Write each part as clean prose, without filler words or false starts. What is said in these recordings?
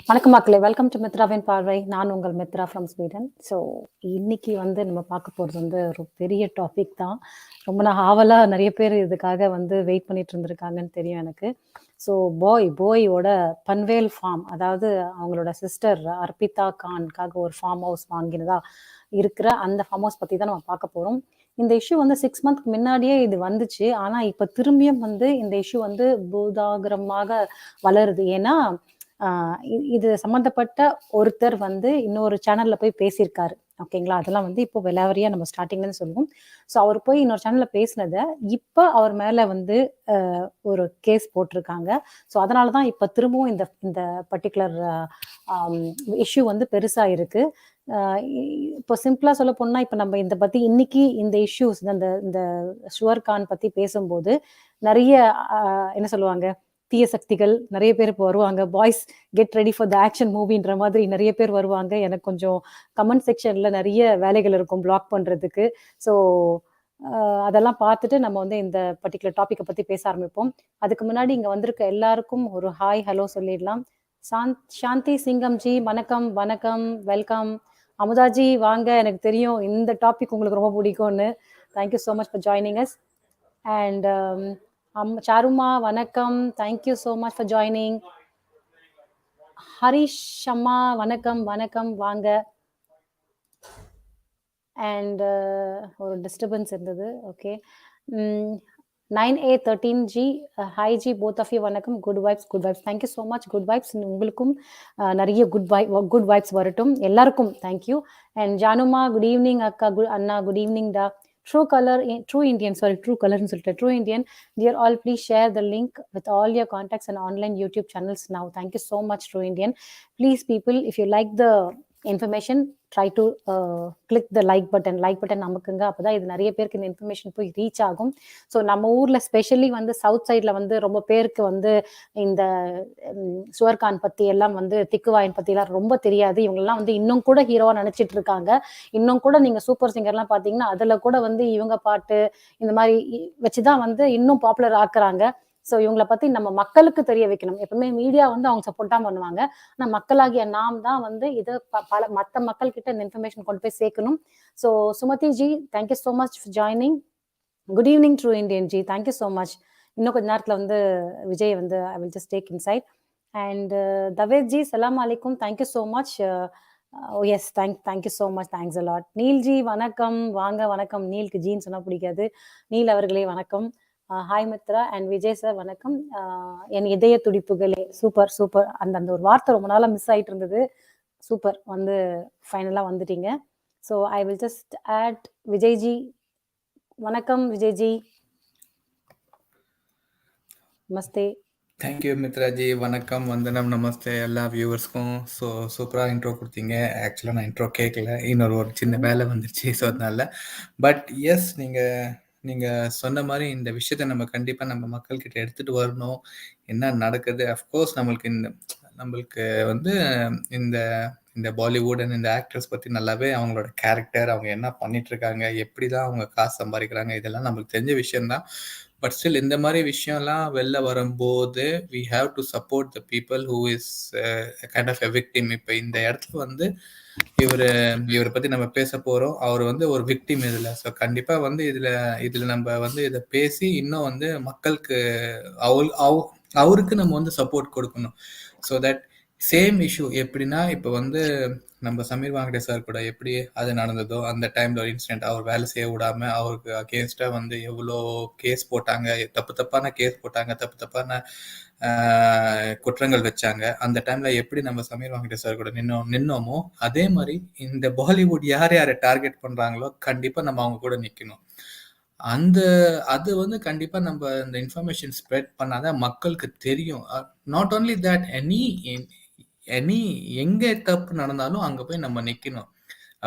வணக்கம் மக்களே, welcome to மித்ராவின் பார்வை. நான் உங்கள் மித்ரா ஃப்ரம் ஸ்வீடன். ஸோ இன்னைக்கு வந்து நம்ம பார்க்க போகிறது வந்து ஒரு பெரிய டாபிக் தான். ரொம்ப நான் ஆவலாக நிறைய பேர் இதுக்காக வந்து வெயிட் பண்ணிட்டு இருந்திருக்காங்கன்னு தெரியும் எனக்கு. ஸோ போயோட பன்வேல் ஃபார்ம், அதாவது அவங்களோட சிஸ்டர் அர்பிதா கான்காக ஒரு ஃபார்ம் ஹவுஸ் வாங்கினதா இருக்கிற அந்த ஃபார்ம் ஹவுஸ் பற்றி தான் நம்ம பார்க்க போகிறோம். இந்த இஷ்யூ வந்து 6 மந்த்க்கு முன்னாடியே இது வந்துச்சு. ஆனால் இப்போ திரும்பியும் வந்து இந்த இஷ்யூ வந்து பூதாகரமாக வளருது. ஏன்னா இது சம்மந்தப்பட்ட ஒருத்தர் வந்து இன்னொரு சேனல்ல போய் பேசியிருக்காரு. ஓகேங்களா? அதெல்லாம் வந்து இப்போ விலாவரியா நம்ம ஸ்டார்டிங்லேருந்து சொல்லுவோம். ஸோ அவர் போய் இன்னொரு சேனல்ல பேசினதை இப்போ அவர் மேலே வந்து ஒரு கேஸ் போட்டிருக்காங்க. ஸோ அதனால தான் இப்போ திரும்பவும் இந்த இந்த பர்டிகுலர் இஷ்யூ வந்து பெருசாக இருக்கு. இப்போ சிம்பிளா சொல்ல போனா இப்போ நம்ம இந்த பத்தி இன்னைக்கு இந்த இஷ்யூஸ் இந்த இந்த ஷுவர் கான் பத்தி பேசும்போது நிறைய என்ன சொல்லுவாங்க, தீய சக்திகள் நிறைய பேர் இப்போ வருவாங்க. Boys get ready for the action மூவின்ற மாதிரி நிறைய பேர் வருவாங்க. எனக்கு கொஞ்சம் கமெண்ட் செக்ஷன்ல நிறைய வேலைகள் இருக்கும் பிளாக் பண்றதுக்கு. ஸோ அதெல்லாம் பார்த்துட்டு நம்ம வந்து இந்த பர்டிகுலர் டாப்பிக்கை பத்தி பேச ஆரம்பிப்போம். அதுக்கு முன்னாடி இங்க வந்திருக்க எல்லாருக்கும் ஒரு ஹாய் ஹலோ சொல்லிடலாம். சாந்தி சிங்கம் ஜி வணக்கம் வணக்கம், வெல்கம். அமுதாஜி வாங்க, எனக்கு தெரியும் இந்த டாபிக் உங்களுக்கு ரொம்ப பிடிக்கும்னு. Thank you so much for joining us. And சாருமா வணக்கம், thank you so much for joining. Harish அம்மா வணக்கம் வணக்கம், வாங்க. அண்ட் ஒரு டிஸ்டர்பன்ஸ் இருந்தது. Okay, 9A13 ji hi ji, both of you வணக்கம். Good vibes good vibes, thank you so much. Good vibes உங்களுக்கும் நிறைய குட் வைப்ஸ் வரட்டும் எல்லாருக்கும். தேங்க்யூ. அண்ட் ஜானுமா குட் ஈவினிங் அக்கா. அண்ணா குட் ஈவினிங் டா. True Indian, dear all, please share the link with all your contacts and online YouTube channels now. Thank you so much, True Indian. Please people, if you like the information, try to click the like button நமக்குங்க. அப்பதான் இது நிறைய பேருக்கு இந்த information போய் reach ஆகும். So நம்ம ஊர்ல specially வந்து சவுத் சைட்ல வந்து ரொம்ப பேருக்கு வந்து இந்த சுவர்கான் பத்தி எல்லாம் வந்து திக்குவாயின் பத்தி எல்லாம் ரொம்ப தெரியாது. இவங்கெல்லாம் வந்து இன்னும் கூட ஹீரோவா நினைச்சிட்டு இருக்காங்க. இன்னும் கூட நீங்க சூப்பர் சிங்கர்லாம் பாத்தீங்கன்னா அதுல கூட வந்து இவங்க பாட்டு இந்த மாதிரி வச்சுதான் வந்து இன்னும் பாப்புலர் ஆக்குறாங்க. ஸோ இவங்களை பத்தி நம்ம மக்களுக்கு தெரிய வைக்கணும். எப்பவுமே மீடியா வந்து அவங்க சப்போர்ட் தான் பண்ணுவாங்க. ஆனால் மக்களாகிய நாம் தான் வந்து இதை மற்ற மக்கள் கிட்ட இந்த இன்ஃபர்மேஷன் கொண்டு போய் சேர்க்கணும். So Sumathi ji, thank you so much for joining. Good evening true Indian ji, thank you so much. இன்னும் கொஞ்ச நேரத்தில் வந்து விஜய் வந்து I will just take inside. And Taved ji, சலாம் அலைக்கும், thank you so much. Yes, thank you so much, thanks a lot. Neel ji வணக்கம், வாங்க. வணக்கம். நீலுக்கு ஜீன்னு சொன்னா பிடிக்காது. நீல் அவர்களே வணக்கம். Hi Mitra and Vijay sir வணக்கம். என் இதய துடிப்புகளே, சூப்பர் சூப்பர். அந்த ஒரு வார்த்தை ரொம்ப நாளாக மிஸ் ஆகிட்டு இருந்தது. சூப்பர், வந்து ஃபைனலாக வந்துட்டீங்க. So I will just add Vijayji. வணக்கம் விஜய்ஜி, நமஸ்தே. தேங்க்யூ மித்ராஜி, வணக்கம், வந்தனம், நமஸ்தே எல்லா வியூவர்ஸ்க்கும். ஸோ சூப்பராக இன்ட்ரோ கொடுத்தீங்க. ஆக்சுவலாக நான் இன்ட்ரோ கேட்கல, ஒரு சின்ன வேலை வந்துருச்சு. ஸோ அதனால பட் எஸ், நீங்கள் சொன்ன மாதிரி இந்த விஷயத்த நம்ம கண்டிப்பாக நம்ம மக்கள்கிட்ட எடுத்துகிட்டு வரணும். என்ன நடக்குது, அஃப்கோர்ஸ் நம்மளுக்கு வந்து இந்த இந்த பாலிவுட் அண்ட் இந்த ஆக்டர்ஸ் பற்றி நல்லாவே அவங்களோட கேரக்டர், அவங்க என்ன பண்ணிட்டு இருக்காங்க, எப்படி தான் அவங்க காசு சம்பாதிக்கிறாங்க, இதெல்லாம் நம்மளுக்கு தெரிஞ்ச விஷயம்தான். பட் ஸ்டில் இந்த மாதிரி விஷயம்லாம் வெளில வரும்போது we have to support the people who is kind of a victim. இப்போ இந்த இடத்துல வந்து இவரை பத்தி நம்ம பேச போறோம். அவர் வந்து ஒரு விக்டிம் இதுல. ஸோ கண்டிப்பா வந்து இதுல நம்ம வந்து இதை பேசி இன்னும் வந்து மக்களுக்கு அவருக்கு நம்ம வந்து சப்போர்ட் கொடுக்கணும். ஸோ தட் சேம் இஷ்யூ எப்படின்னா, இப்போ வந்து நம்ம சமீர் வாங்கடே சார் கூட எப்படி அது நடந்ததோ, அந்த டைம்ல ஒரு இன்சிடென்ட், அவர் வேலை செய்ய விடாம அவருக்கு அகேன்ஸ்டா வந்து எவ்வளோ கேஸ் போட்டாங்க, தப்பான கேஸ் போட்டாங்க, தப்பான குற்றங்கள் வச்சாங்க. அந்த டைம்ல எப்படி நம்ம சமீர் வாங்கடே சார் கூட நின்னோமோ, அதே மாதிரி இந்த பாலிவுட் யாரை டார்கெட் பண்றாங்களோ கண்டிப்பா நம்ம அவங்க கூட நிக்கணும். அது வந்து கண்டிப்பா நம்ம இந்த இன்ஃபர்மேஷன் ஸ்ப்ரெட் பண்ணாதான் மக்களுக்கு தெரியும். நாட் ஓன்லி தட், எனி எங்க தப்பு நடந்தாலும் அங்க போய் நம்ம நிக்கணும்.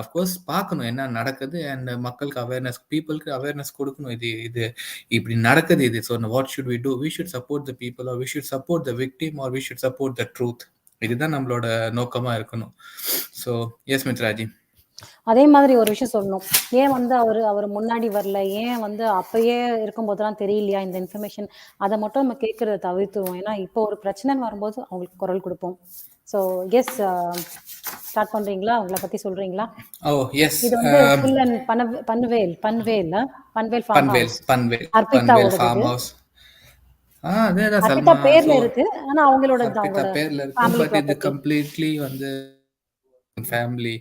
அஃப்கோர்ஸ் பார்க்கணும் என்ன நடக்குது, அண்ட் மக்களுக்கு பீப்புளுக்கு அவேர்னஸ் கொடுக்கணும். இது இப்படி நடக்குது இது. So what should we do? We should support the people, or we should support the victim, or we should support the truth. இதுதான் நம்மளோட நோக்கமா இருக்கணும். ஸோ எஸ் மித்ராஜி, அதே மாதிரி ஒரு விஷயம் சொல்லணும். ஏன் வந்து அவர் முன்னாடி வரல, ஏன் வந்து அப்பயே இருக்கும்போதெல்லாம் தெரியலையா இந்த இன்ஃபர்மேஷன், அதை மட்டும் நம்ம கேட்கறத தவிர்த்துவோம். ஏன்னா இப்போ ஒரு பிரச்சனைன்னு வரும்போது அவங்களுக்கு குரல் கொடுப்போம். ஸோ எஸ், ஸ்டார்ட் பண்றீங்களா? உங்களை பத்தி சொல்றீங்களா? Oh yes. இது வந்து full and Panvel Panvel Panvel farm Panvel house Panvel Panvel அர்ப்பிதாவோடது ஃபார்ம் இது. ஹவுஸ். அதேதான் அர்ப்பிதா சல்மா. ஸோ பேர்ல இருக்கு, ஆனா அவங்களோட அர்ப்பிதா அவங்களோட பேர்ல இருக்கும், ஃபேமிலி பட் இது ப்ராப்பர்ட்டி. கம்ப்ளீட்லி வந்து ஃபேமிலி,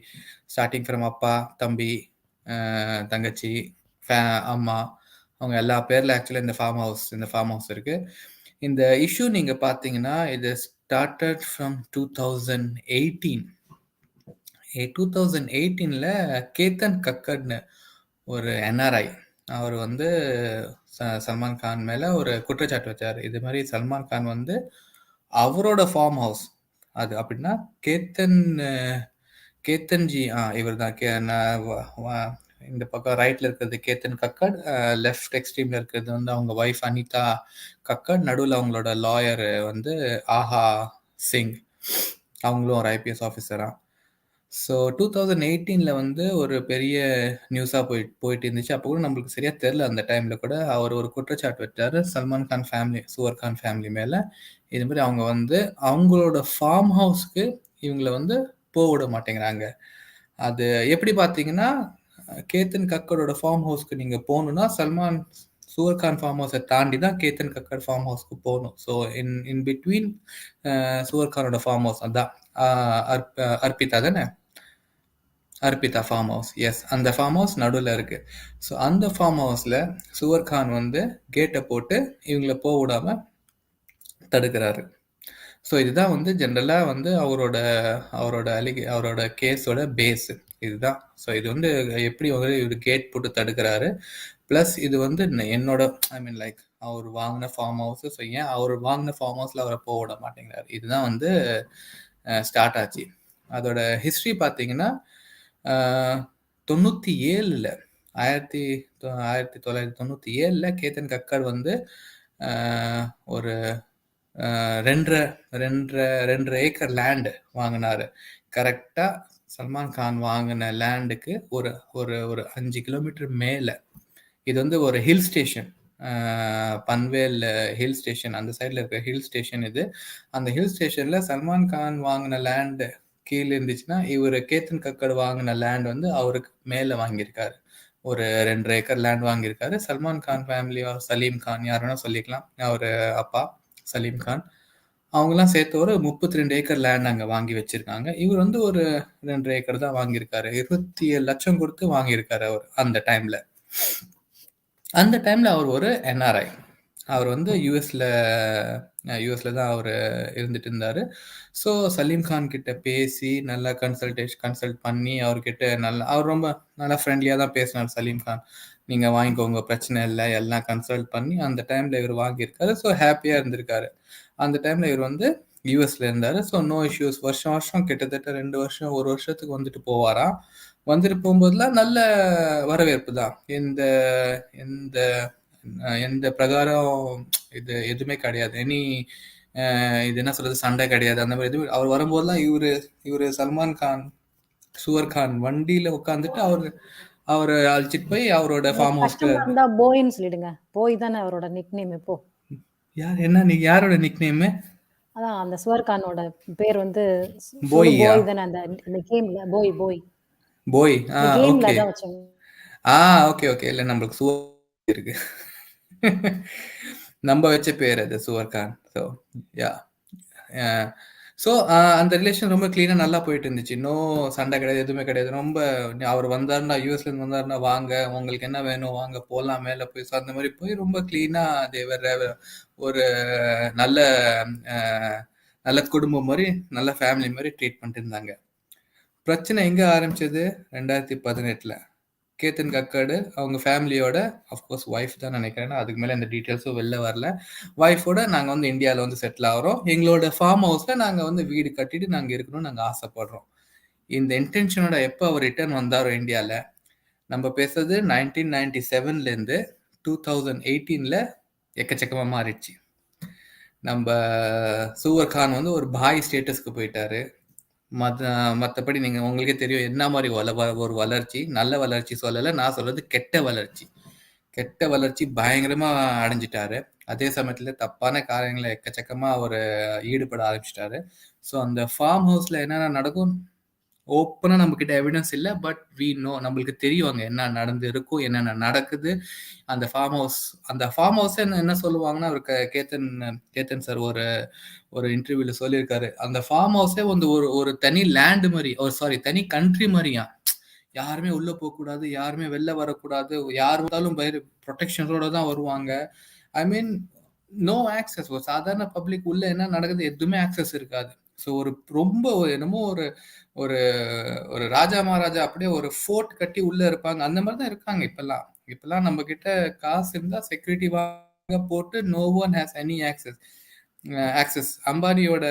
ஸ்டார்டிங் ஃப்ரம் அப்பா, தம்பி, தங்கச்சி, அம்மா, அவங்க எல்லா பேர்ல ஆக்சுவலா இந்த ஃபார்ம் ஹவுஸ் இருக்கு. இந்த இஷ்யூ நீங்க பார்த்தீங்கன்னா, இது ஸ்டார்டட் ஃப்ரம் 2018. 2018ல கேத்தன் கக்கட்னு ஒரு என்ஆர்ஐ, அவர் வந்து சல்மான் கான் மேல ஒரு குற்றச்சாட்டு வச்சாரு. இது மாதிரி சல்மான் கான் வந்து அவரோட ஃபார்ம் ஹவுஸ், அது அப்படின்னா கேத்தன் கேத்தன்ஜி, இவர் தான் இந்த பக்கம் ரைட்ல இருக்கிறது கேத்தன் கக்கட், லெஃப்ட் எக்ஸ்ட்ரீம்ல இருக்கிறது வந்து அவங்க ஒய்ஃப் அனிதா கக்கட், நடுவில் அவங்களோட லாயர் வந்து ஆஹா சிங், அவங்களும் ஒரு ஐபிஎஸ் ஆஃபீஸரா. ஸோ 2018ல வந்து ஒரு பெரிய நியூஸாக போயிட்டு இருந்துச்சு. அப்போ கூட நம்மளுக்கு சரியா தெரில. அந்த டைம்ல கூட அவர் ஒரு குற்றச்சாட்டு வச்சாரு சல்மான் கான் ஃபேமிலி, சுவர் கான் ஃபேமிலி மேல. இது மாதிரி அவங்க வந்து அவங்களோட ஃபார்ம் ஹவுஸ்க்கு இவங்கள வந்து விட மாட்டேங்கிறாங்க. அது எப்படி பார்த்தீங்கன்னா, கேத்தன் கக்கரோட ஃபார்ம் ஹவுஸ்க்கு நீங்க போகணும்னா சுவர் கான் ஃபார்ம் ஹவுஸை தாண்டி தான் கேத்தன் கக்கர் ஃபார்ம் ஹவுஸ்க்கு போகணும். ஸோ இன் பிட்வீன் சுவர் கானோட ஃபார்ம் ஹவுஸ் அதான், அர்ப்பிதா தானே, அர்ப்பிதா ஃபார்ம் ஹவுஸ். எஸ், அந்த ஃபார்ம் ஹவுஸ் நடுவில் இருக்கு. ஸோ அந்த ஃபார்ம் ஹவுஸில் சுவர் கான் வந்து கேட்டை போட்டு இவங்கள விடாம தடுக்கிறாரு. ஸோ இதுதான் வந்து ஜென்ரலாக வந்து அவரோட கேஸோட பேஸ் இதுதான். ஸோ இது வந்து எப்படி வந்து இவர் கேட் போட்டு தடுக்கிறாரு, ப்ளஸ் இது வந்து என்னோட ஐ மீன் லைக் அவர் வாங்கின ஃபார்ம் ஹவுஸ். ஸோ ஏன் அவர் வாங்கின ஃபார்ம் ஹவுஸில் அவரை விட மாட்டேங்கிறாரு, இதுதான் வந்து ஸ்டார்ட் ஆச்சு. அதோட ஹிஸ்ட்ரி பார்த்தீங்கன்னா, 97ல் 1997ல் கேத்தன் கக்கர் வந்து ஒரு 2.5 ஏக்கர் லேண்டு வாங்கினாரு. கரெக்டாக சல்மான் கான் வாங்கின லேண்டுக்கு ஒரு ஒரு ஒரு 5 கிலோமீட்டர் மேலே. இது வந்து ஒரு hill station, Panvel hill station, அந்த சைடில் இருக்க ஹில் ஸ்டேஷன் இது. அந்த ஹில் ஸ்டேஷனில் சல்மான் கான் வாங்கின லேண்டு கீழே இருந்துச்சுன்னா, இவர் கேத்தன் கக்கர் வாங்கின லேண்ட் வந்து அவருக்கு மேலே வாங்கியிருக்காரு. ஒரு 2.5 ஏக்கர் லேண்ட் வாங்கியிருக்காரு. சல்மான் கான் ஃபேமிலி, சலீம் கான், யார் வேணா சொல்லிக்கலாம், அவர் அப்பா சலீம் கான், அவங்கெல்லாம் சேர்த்து ஒரு 32 ஏக்கர் லேண்ட் அங்கே வாங்கி வச்சிருக்காங்க. இவர் வந்து ஒரு 2.5 ஏக்கர் தான் வாங்கியிருக்காரு. 27 லட்சம் கொடுத்து வாங்கியிருக்காரு அவர் அந்த டைம்ல. அந்த டைம்ல அவர் ஒரு என்ஆர்ஐ. அவர் வந்து யூஎஸ்ல தான் அவர் இருந்துட்டு இருந்தாரு. ஸோ சலீம் கான் கிட்ட பேசி நல்லா கன்சல்ட் பண்ணி அவர்கிட்ட அவர் ரொம்ப நல்லா ஃப்ரெண்ட்லியாக தான் பேசினார் சலீம் கான். நீங்கள் வாங்கிக்கோங்க, பிரச்சனை இல்லை, எல்லாம் கன்சல்ட் பண்ணி அந்த டைமில் இவர் வாங்கியிருக்காரு. ஸோ ஹாப்பியாக இருந்திருக்காரு. அந்த டைமில் இவர் வந்து யூஎஸ்ல இருந்தார். So no issues. வருஷம் கிட்டத்தட்ட 2 வருஷம், 1 வருஷத்துக்கு வந்துட்டு போவாராம். வந்துட்டு போகும்போதெல்லாம் நல்ல வரவேற்பு தான். எந்த எந்த எந்த பிரகாரம் இது எதுவுமே கிடையாது. இது என்ன சொல்றது, சண்டை கிடையாது, அந்த மாதிரி எதுவும். அவர் வரும்போதெல்லாம் இவரு சல்மான் கான் சுவர் கான் வண்டியில உட்காந்துட்டு அவரை அழைச்சிட்டு போய் அவரோட ஃபார்ம் ஹவுஸ்க்கு. கஷ்டமா இருந்தா போயின்னு சொல்லிடுங்க. போய் தானே அவரோட நிக் நேம். இப்போ நீ யாரோட நிக் நேம்? அதான் அந்த சுவர்கானோட பேர் வந்து போய்யா? போய் தானே. அந்த கேம்ல போய் போய் போய். இந்த கேம்ல ஓகே. தான் வச்சாங்க. ஓகே. இல்ல நம்மளுக்கு சுவர் இருக்கு. நம்ம வச்ச பேர் அது Suvar Khan. So yeah. So அந்த ரிலேஷன் ரொம்ப கிளீனாக நல்லா போயிட்டு இருந்துச்சு. சண்டை கிடையாது, எதுவுமே கிடையாது. ரொம்ப அவர் வந்தாருன்னா, யூஎஸ்லேருந்து வந்தாருன்னா, வாங்க உங்களுக்கு என்ன வேணும், வாங்க போகலாம் மேலே போய். ஸோ அந்த மாதிரி போய் ரொம்ப கிளீனாக தேவர் ஒரு நல்ல நல்ல குடும்பம் மாதிரி, நல்ல ஃபேமிலி மாதிரி ட்ரீட் பண்ணிட்டு இருந்தாங்க. பிரச்சனை எங்கே ஆரம்பிச்சது? 2018ல் கேத்தன் கக்கடு அவங்க ஃபேமிலியோட, அஃப்கோர்ஸ் ஒய்ஃப் தான் நினைக்கிறேன், அதுக்கு மேலே இந்த டீட்டெயில்ஸும் வெளில வரல. ஒய்ஃபோட நாங்கள் வந்து இந்தியாவில் வந்து செட்டில் ஆகிறோம். எங்களோட ஃபார்ம் ஹவுஸில் நாங்கள் வந்து வீடு கட்டிட்டு நாங்கள் இருக்கணும்னு நாங்கள் ஆசைப்படுறோம். இந்த இன்டென்ஷனோட எப்போ அவர் ரிட்டர்ன் வந்தாரோ இந்தியாவில், நம்ம பேசுறது 1997லேருந்து 2018ல் எக்கச்சக்கமாக மாறிடுச்சு. நம்ம சுவர் கான் வந்து ஒரு பாய் ஸ்டேட்டஸ்க்கு போயிட்டாரு. மற்றபடி நீங்கள் உங்களுக்கே தெரியும் என்ன மாதிரி ஒரு வளர்ச்சி. நல்ல வளர்ச்சி சொல்லலை, நான் சொல்றது கெட்ட வளர்ச்சி. கெட்ட வளர்ச்சி பயங்கரமாக அடைஞ்சிட்டாரு. அதே சமயத்தில் தப்பான காரியங்களை எக்கச்சக்கமாக அவர் ஈடுபட ஆரம்பிச்சிட்டாரு. ஸோ அந்த ஃபார்ம் ஹவுஸில் என்னென்ன நடக்கும் ஓப்பனாக நம்மக்கிட்ட எவிடன்ஸ் இல்லை, பட் வி நோ, நம்மளுக்கு தெரியும் அங்கே என்ன நடந்து இருக்கும், என்னென்ன நடக்குது. அந்த ஃபார்ம் ஹவுஸ், அந்த ஃபார்ம் ஹவுஸே என்ன என்ன சொல்லுவாங்கன்னா, அவர் கேத்தன் கேத்தன் சார் ஒரு ஒரு இன்டர்வியூவில் சொல்லியிருக்காரு, அந்த ஃபார்ம் ஹவுஸே வந்து ஒரு ஒரு தனி லேண்டு மாதிரி, ஒரு சாரி தனி கண்ட்ரி மாதிரியா. யாருமே உள்ள போகக்கூடாது, யாருமே வெளில வரக்கூடாது, யார் வந்தாலும் ப்ரொடெக்ஷனோட தான் வருவாங்க. ஐ மீன் நோ ஆக்சஸ். ஒரு சாதாரண பப்ளிக் உள்ள என்ன நடக்குது எதுவுமே ஆக்சஸ் இருக்காது. ஸோ ஒரு ரொம்ப என்னமோ ஒரு ஒரு ஒரு ராஜா மகாராஜா அப்படியே ஒரு ஃபோர்ட் கட்டி உள்ள இருப்பாங்க. அந்த மாதிரி தான் இருக்காங்க இப்பெல்லாம். இப்பெல்லாம் நம்ம கிட்ட காசு இருந்தா செக்யூரிட்டி வாங்க போட்டு no one has any access. Access அம்பானியோட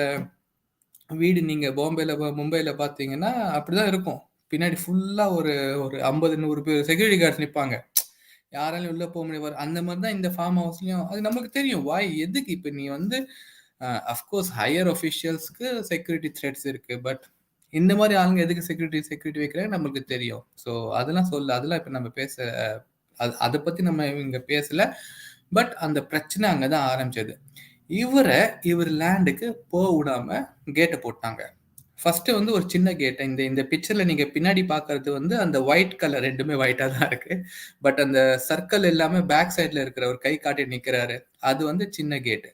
வீடு நீங்க பாம்பேல மும்பைல பாத்தீங்கன்னா அப்படிதான் இருக்கும். பின்னாடி ஃபுல்லா ஒரு ஒரு 50-100 பேர் செக்யூரிட்டி கார்ட்ஸ் நிப்பாங்க. யாராலையும் உள்ள போக முடியாது. அந்த மாதிரி தான் இந்த ஃபார்ம் ஹவுஸ்லயும். அது நமக்கு தெரியும் வாய் எதுக்கு. இப்ப நீ வந்து அஃப்கோர்ஸ் ஹையர் ஒஃபிஷியல்ஸ்க்கு செக்யூரிட்டி த்ரெட்ஸ் இருக்கு, பட் இந்த மாதிரி ஆளுங்க எதுக்கு செக்யூரிட்டி செக்யூரிட்டி வைக்கிறாங்க நமக்கு தெரியும். ஸோ அதெல்லாம் அதெல்லாம் இப்ப நம்ம பேச அதை பத்தி நம்ம இங்க பேசல. பட் அந்த பிரச்சனை அங்கதான் ஆரம்பிச்சது. இவர் லேண்டுக்கு போக விடாம கேட்டை போட்டாங்க. ஃபர்ஸ்ட் வந்து ஒரு சின்ன கேட். இந்த இந்த பிக்சர்ல நீங்க பின்னாடி பாக்குறது வந்து அந்த ஒயிட் கலர், ரெண்டுமே ஒயிட்டா தான் இருக்கு. பட் அந்த சர்க்கிள் எல்லாமே பேக் சைட்ல இருக்கிற ஒரு கை காட்டி நிக்கிறாரு, அது வந்து சின்ன கேட்.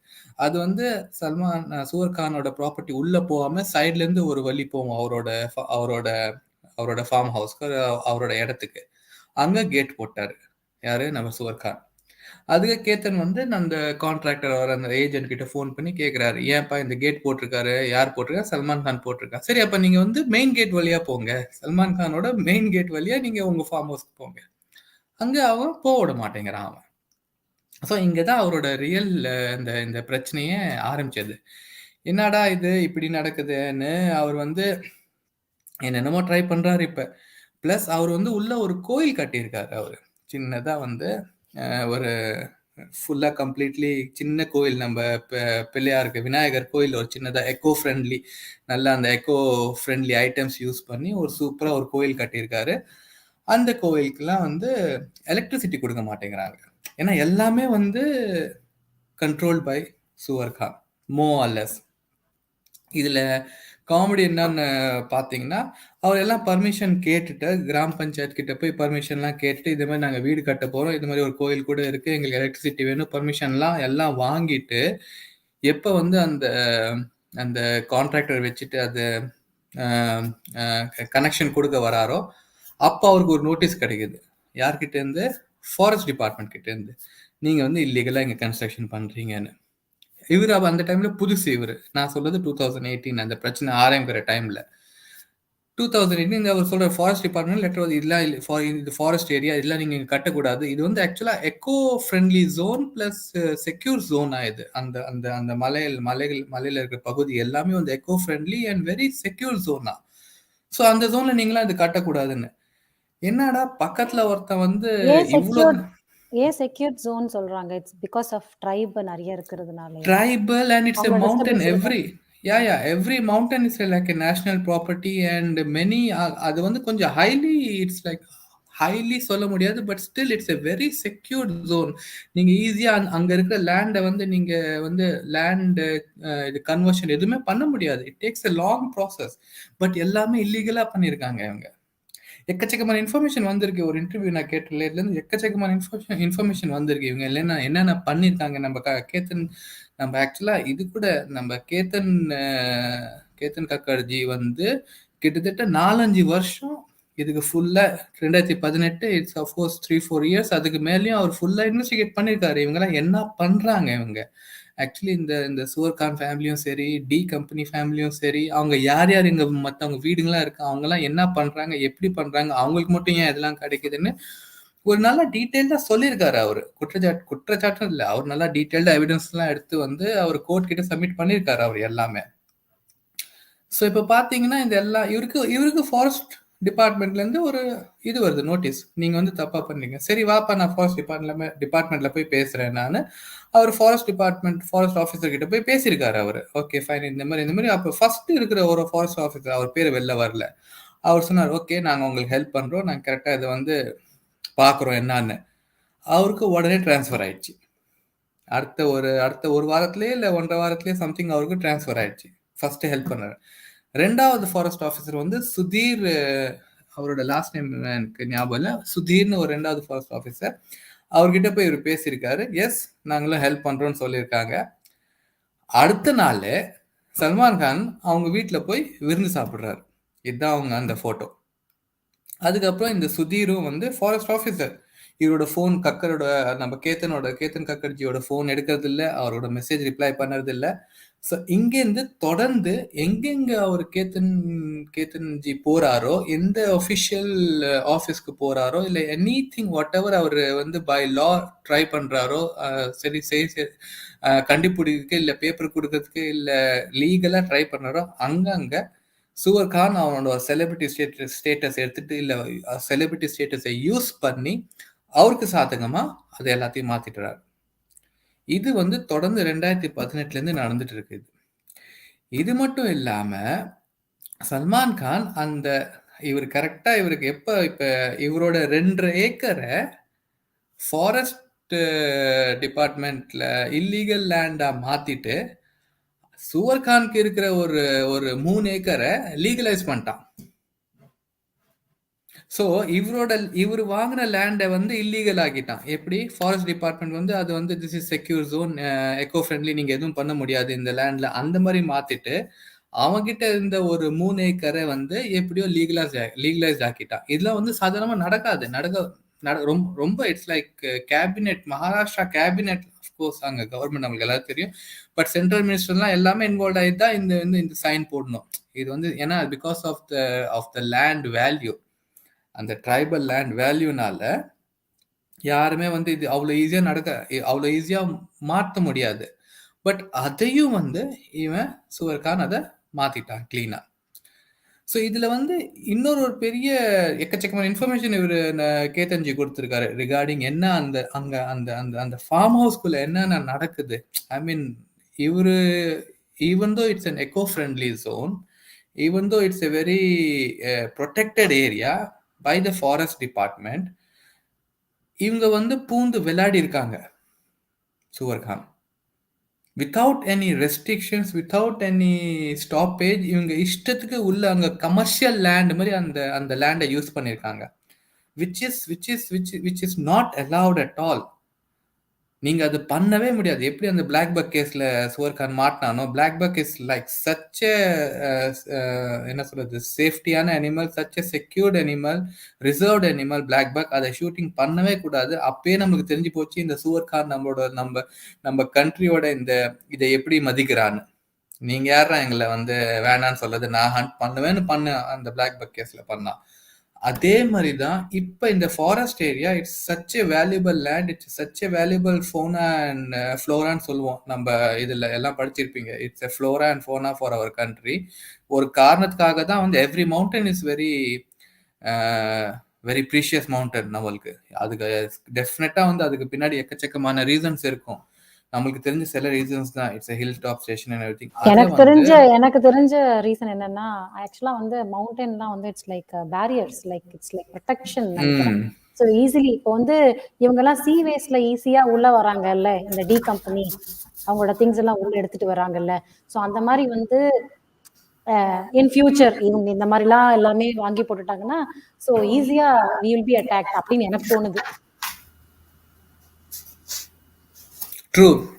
அது வந்து சல்மான் சூர் கானோட ப்ராப்பர்ட்டி உள்ள போகாம சைட்ல இருந்து ஒரு வழி போவோம் அவரோட அவரோட ஃபார்ம் ஹவுஸ்க்கு, அவரோட இடத்துக்கு. அங்க கேட் போட்டாரு யாரு, நம்ம சூர் கான். அதுக்கு கேத்தன் வந்து அந்த கான்ட்ராக்டர் வர அந்த ஏஜென்ட் கிட்ட ஃபோன் பண்ணி கேட்குறாரு, ஏன்ப்பா இந்த கேட் போட்டிருக்காரு, யார் போட்டிருக்கா, சல்மான் கான் போட்டிருக்கான். சரி அப்ப நீங்க வந்து மெயின் கேட் வழியா போங்க, சல்மான் கானோட மெயின் கேட் வழியா நீங்க உங்க ஃபார்ம் ஹவுஸ்க்கு போங்க. அங்க அவன் போக விட மாட்டேங்கிறான் அவன். ஸோ இங்கதான் அவரோட ரியல் இந்த இந்த பிரச்சனையே ஆரம்பிச்சது. என்னடா இது இப்படி நடக்குதுன்னு அவர் வந்து என்னென்னமோ ட்ரை பண்றாரு இப்ப. பிளஸ் அவர் வந்து உள்ள ஒரு கோயில் கட்டியிருக்காரு. அவரு சின்னதா வந்து ஒரு ஃபுல்லா கம்ப்ளீட்லி சின்ன கோயில், நம்ம பிள்ளையாருக்கு விநாயகர் கோயில் ஒரு சின்னதா எக்கோ ஃப்ரெண்ட்லி, நல்லா அந்த எக்கோ ஃப்ரெண்ட்லி ஐட்டம்ஸ் யூஸ் பண்ணி ஒரு சூப்பரா ஒரு கோயில் கட்டியிருக்காரு. அந்த கோயிலுக்குலாம் வந்து எலக்ட்ரிசிட்டி கொடுக்க மாட்டேங்கிறாங்க. ஏன்னா எல்லாமே வந்து கண்ட்ரோல் பை சுவர் கான், மோ அல்லஸ். இதுல காமெடி என்னன்னு பாத்தீங்கன்னா, அவர் எல்லாம் பர்மிஷன் கேட்டுட்டு கிராம பஞ்சாயத்து கிட்ட போய் பர்மிஷன்லாம் கேட்டு, இது மாதிரி நாங்க வீடு கட்ட போறோம், இது மாதிரி ஒரு கோயில் கூட இருக்கு, எங்களுக்கு எலக்ட்ரிசிட்டி வேணும், பர்மிஷன்லாம் எல்லாம் வாங்கிட்டு, எப்ப வந்து அந்த அந்த கான்ட்ராக்டர் வச்சுட்டு அது கனெக்ஷன் கொடுக்க வராரோ அப்ப அவருக்கு ஒரு நோட்டீஸ் கிடைக்குது. யார்கிட்ட இருந்து? ஃபாரஸ்ட் டிபார்ட்மெண்ட் கிட்ட இருந்து. நீங்க வந்து இல்லீகலா இங்க கன்ஸ்ட்ரக்ஷன் பண்றீங்கன்னு. இவர் அந்த டைம்ல புதுசு. இவரு நான் சொல்றது 2018, அந்த பிரச்சனை ஆரம்பிக்கிற டைம்ல 2018 அவர் சொல்ற ஃபாரஸ்ட் டிபார்ட்மெண்ட் லெட்டர் வந்து இதெல்லாம் இது ஃபாரஸ்ட் ஏரியா, இதெல்லாம் நீங்க இங்க கட்டக்கூடாது, இது வந்து ஆக்சுவலா eco friendly zone plus secure zone ஆயுது. அந்த அந்த அந்த மலையில இருக்கிற பகுதி எல்லாமே வந்து eco friendly and very secure ஜோனா. ஸோ அந்த ஜோன்ல நீங்களாம் இது கட்டக்கூடாதுன்னு. என்னடா பக்கத்துல ஒருத்தன் வந்து ஏன் இவ்வளோ செக்யூர்ட் ஜோன் சொல்றாங்க? இட்ஸ் பிகாஸ் ஆஃப் ட்ரைப் நிறைய இருக்கிறதுனாலயா? tribal and it's a அவங்களோட mountain. டிஸ்டர்பன்ஸ் இருக்கா? Every mountain is like a national property and many அது வந்து கொஞ்சம் it's like highly சொல்ல முடியாது, but still it's a very secured zone. நீங்க ஈஸியா அங்க இருக்கிற லேண்டை வந்து நீங்க வந்து லேண்ட் இது கன்வர்ஷன் எதுவுமே பண்ண முடியாது. It takes a long process. But எல்லாமே இல்லீகலா பண்ணியிருக்காங்க இவங்க. எக்கச்சக்கமான இன்ஃபர்மேஷன் வந்திருக்கு. ஒரு இன்டர்வியூ நான் கேட்டல இருந்து எக்கச்சக்கமான இன்ஃபர்மேஷன் வந்திருக்கு. இவங்க இல்லைன்னா என்னென்ன பண்ணியிருக்காங்க. நம்ம கேத்தன், நம்ம ஆக்சுவலா இது கூட நம்ம கேத்தன் கக்கர்ஜி வந்து கிட்டத்தட்ட 4-5 வருஷம் இதுக்கு ஃபுல்லா 2018 இட்ஸ் அஃப்கோர்ஸ் 3-4 இயர்ஸ் அதுக்கு மேலேயும் அவர் ஃபுல்லா இன்வெஸ்டிகேட் பண்ணியிருக்காரு. இவங்கெல்லாம் என்ன பண்றாங்க இவங்க. ஆக்சுவலி இந்த இந்த சுவர்கான் ஃபேமிலியும் சரி, டி கம்பெனி ஃபேமிலியும் சரி, அவங்க யார் யார் இங்க மற்றவங்க வீடுங்களாம் இருக்கா, அவங்கெல்லாம் என்ன பண்றாங்க, எப்படி பண்றாங்க, அவங்களுக்கு மட்டும் ஏன் இதெல்லாம் கிடைக்குதுன்னு ஒரு நல்ல டீட்டெயில்டா சொல்லியிருக்காரு அவரு. குற்றச்சாட்டும் இல்லை, அவர் நல்லா டீட்டெயில்டா எவிடன்ஸ் எல்லாம் எடுத்து வந்து அவர் கோர்ட் கிட்ட சப்மிட் பண்ணியிருக்காரு அவர் எல்லாமே. ஸோ இப்போ பார்த்தீங்கன்னா இந்த எல்லாம் இவருக்கு ஃபாரஸ்ட் டிபார்ட்மெண்ட்ல இருந்து ஒரு இது வருது நோட்டீஸ், நீங்க வந்து தப்பா பண்ணீங்க. சரி வாப்பா நான் ஃபாரஸ்ட் டிபார்ட்மெண்ட்ல போய் பேசுறேன் நான். அவர் ஃபாரஸ்ட் ஆஃபீஸர் கிட்ட போய் பேசியிருக்காரு அவர். ஓகே ஃபைன், இந்த மாதிரி அப்போ ஃபர்ஸ்ட் இருக்கிற ஒரு ஃபாரஸ்ட் ஆஃபீஸர், அவர் பேர் வெளில வரல. அவர் சொன்னார், ஓகே நாங்கள் உங்களுக்கு ஹெல்ப் பண்றோம், நாங்கள் கரெக்டாக இதை வந்து பார்க்குறோம் என்னன்னு. அவருக்கு உடனே டிரான்ஸ்ஃபர் ஆயிடுச்சு. அடுத்த ஒரு வாரத்திலேயே இல்லை 1.5 வாரத்திலேயே சம்திங் அவருக்கு டிரான்ஸ்ஃபர் ஆயிடுச்சு. ஃபர்ஸ்ட் ஹெல்ப் பண்ணாரு. ரெண்டாவது ஃபாரஸ்ட் ஆஃபீஸர் வந்து சுதீர், அவரோட லாஸ்ட் நேம் எனக்கு ஞாபகம் இல்லை, சுதீர்னு ஒரு ரெண்டாவது ஃபாரஸ்ட் ஆஃபீஸர். அவர்கிட்ட போய் இவர் பேசியிருக்காரு. எஸ், நாங்களும் ஹெல்ப் பண்றோம்னு சொல்லியிருக்காங்க. அடுத்த நாள் சல்மான் கான் அவங்க வீட்டில் போய் விருந்து சாப்பிட்றாரு. இதுதான் அவங்க அந்த ஃபோட்டோ. அதுக்கப்புறம் இந்த சுதீரும் வந்து ஃபாரஸ்ட் ஆஃபீஸர், இவரோட ஃபோன் கக்கரோட, நம்ம கேத்தன் கக்கர்ஜியோட ஃபோன் எடுக்கிறது இல்லை, அவரோட மெசேஜ் ரிப்ளை பண்ணுறது இல்லை. ஸோ இங்கேருந்து தொடர்ந்து எங்கெங்க அவர் கேத்தன்ஜி போறாரோ, எந்த ஒஃபிஷியல் ஆஃபீஸ்க்கு போறாரோ, இல்லை எனி திங் வாட் எவர் அவர் வந்து பை லா ட்ரை பண்றாரோ, சரி சரி கண்டுபிடிக்கிறதுக்கு, இல்லை பேப்பர் கொடுக்கறதுக்கு, இல்லை லீகலா ட்ரை பண்றாரோ, அங்கங்க சுவர் கான் அவனோட செலிபிரிட்டி ஸ்டேட்டஸ் எடுத்துட்டு, இல்லை செலிபிரிட்டி ஸ்டேட்டஸை யூஸ் பண்ணி அவருக்கு சாதகமா அது எல்லாத்தையும் மாத்திட்டுறாரு. இது வந்து தொடர்ந்து 2018 இருந்து நடந்துட்டு இருக்கு. இது மட்டும் இல்லாம சல்மான் கான் அந்த இவர் கரெக்டா இவருக்கு இப்ப இவரோட 2 ஏக்கரை ஃபாரஸ்ட் டிபார்ட்மெண்ட்ல இல்லீகல் லேண்டா மாத்திட்டு சுவர் கானுக்கு இருக்கிற ஒரு 3 ஏக்கரை லீகலைஸ் பண்ணிட்டான். ஸோ இவர் வாங்கின லேண்டை வந்து இல்லீகல் ஆக்கிட்டான். எப்படி? ஃபாரஸ்ட் டிபார்ட்மெண்ட் வந்து அது வந்து this is secure zone, eco friendly, நீங்க எதுவும் பண்ண முடியாது இந்த லேண்ட்ல, அந்த மாதிரி மாத்திட்டு அவங்கிட்ட இருந்த ஒரு 3 ஏக்கரை வந்து எப்படியோ லீகலைஸ் ஆக்கிட்டான். இதெல்லாம் வந்து சாதாரணமா நடக்காது. ரொம்ப ரொம்ப it's like cabinet, Maharashtra cabinet, of course அங்க கவர்மெண்ட் நம்மளுக்கு எல்லாரும் தெரியும், பட் சென்ட்ரல் மினிஸ்டர்லாம் எல்லாமே இன்வால்வ் ஆகி தான் இந்த சைன் போடணும். இது வந்து ஏன்னா because of the land value, அந்த ட்ரைபல் லேண்ட் வேல்யூனால யாருமே வந்து இது அவ்வளோ ஈஸியா மாற்ற முடியாது. பட் அதையும் வந்து இவன் சுவர்கான் அதை மாத்திட்டான் கிளீனா. ஸோ இதுல வந்து இன்னொரு ஒரு பெரிய எக்கச்சக்கமான இன்ஃபர்மேஷன் இவர் கேத்தன்ஜி கொடுத்துருக்காரு ரிகார்டிங் என்ன அந்த ஃபார்ம் ஹவுஸ்குள்ள என்னென்ன நடக்குது. ஐ மீன் இவரு even though it's an eco friendly zone, even though it's a very protected area by the forest department, இவங்க வந்து பூந்து விளையாடி இருக்காங்க Suvarkhan without any restrictions, without any stoppage. இவங்க இஷ்டத்துக்கு உள்ள அங்க கமர்ஷியல் லேண்ட் மாதிரி அந்த லேண்டை யூஸ் பண்ணியிருக்காங்க, which is not allowed at all. நீங்க அது பண்ணவே முடியாது. எப்படி அந்த பிளாக் பக் கேஸ்ல சுவர்கான் மாட்டினானோ, black buck is like such என்ன சொல்றது, சேஃப்டியான animal, such secured animal, reserved animal black buck. அதை ஷூட்டிங் பண்ணவே கூடாது. அப்பயே நமக்கு தெரிஞ்சு போச்சு இந்த சுவர்கான் நம்ம கண்ட்ரியோட இதை எப்படி மதிக்கிறான்னு. நீங்க யாரா எங்களை வந்து வேணான்னு சொல்றது, நான் ஹண்ட் பண்ணுவேன்னு அந்த பிளாக் பக் கேஸ்ல பண்ணா. அதே மாதிரி தான் இப்போ இந்த forest area, it's such a valuable land, it's such a valuable fauna and ஃப்ளோரான்னு சொல்லுவோம். நம்ம இதில் எல்லாம் படிச்சிருப்பீங்க, it's a flora and fauna for our country. ஒரு காரணத்துக்காக தான் வந்து every mountain is very very precious mountain நம்மளுக்கு. அதுக்கு டெஃபினட்டாக வந்து அதுக்கு பின்னாடி எக்கச்சக்கமான ரீசன்ஸ் இருக்கும். நம்மளுக்கு தெரிஞ்ச சில ரீசன்ஸ் தான், it's a hilltop station and everything. எனக்கு தெரிஞ்ச ரீசன் என்னன்னா, ஆக்சுவலா வந்து மவுண்டன்லாம் வந்து it's like barriers, it's like protection நினைக்கிறேன். ஸோ ஈஸிலி இப்போ வந்து இவங்கெல்லாம் சீவேஸ்ல ஈஸியா உள்ள வராங்கல்ல, இந்த டி கம்பெனி அவங்களோட திங்ஸ் எல்லாம் உள்ள எடுத்துட்டு வராங்கல்ல. ஸோ அந்த மாதிரி வந்து இன் ஃபியூச்சர் இவங்க இந்த மாதிரிலாம் எல்லாமே வாங்கி போட்டுட்டாங்கன்னா ஸோ ஈஸியா வி வில் பி அட்டாக்ட் அப்படின்னு எனக்கு தோணுது.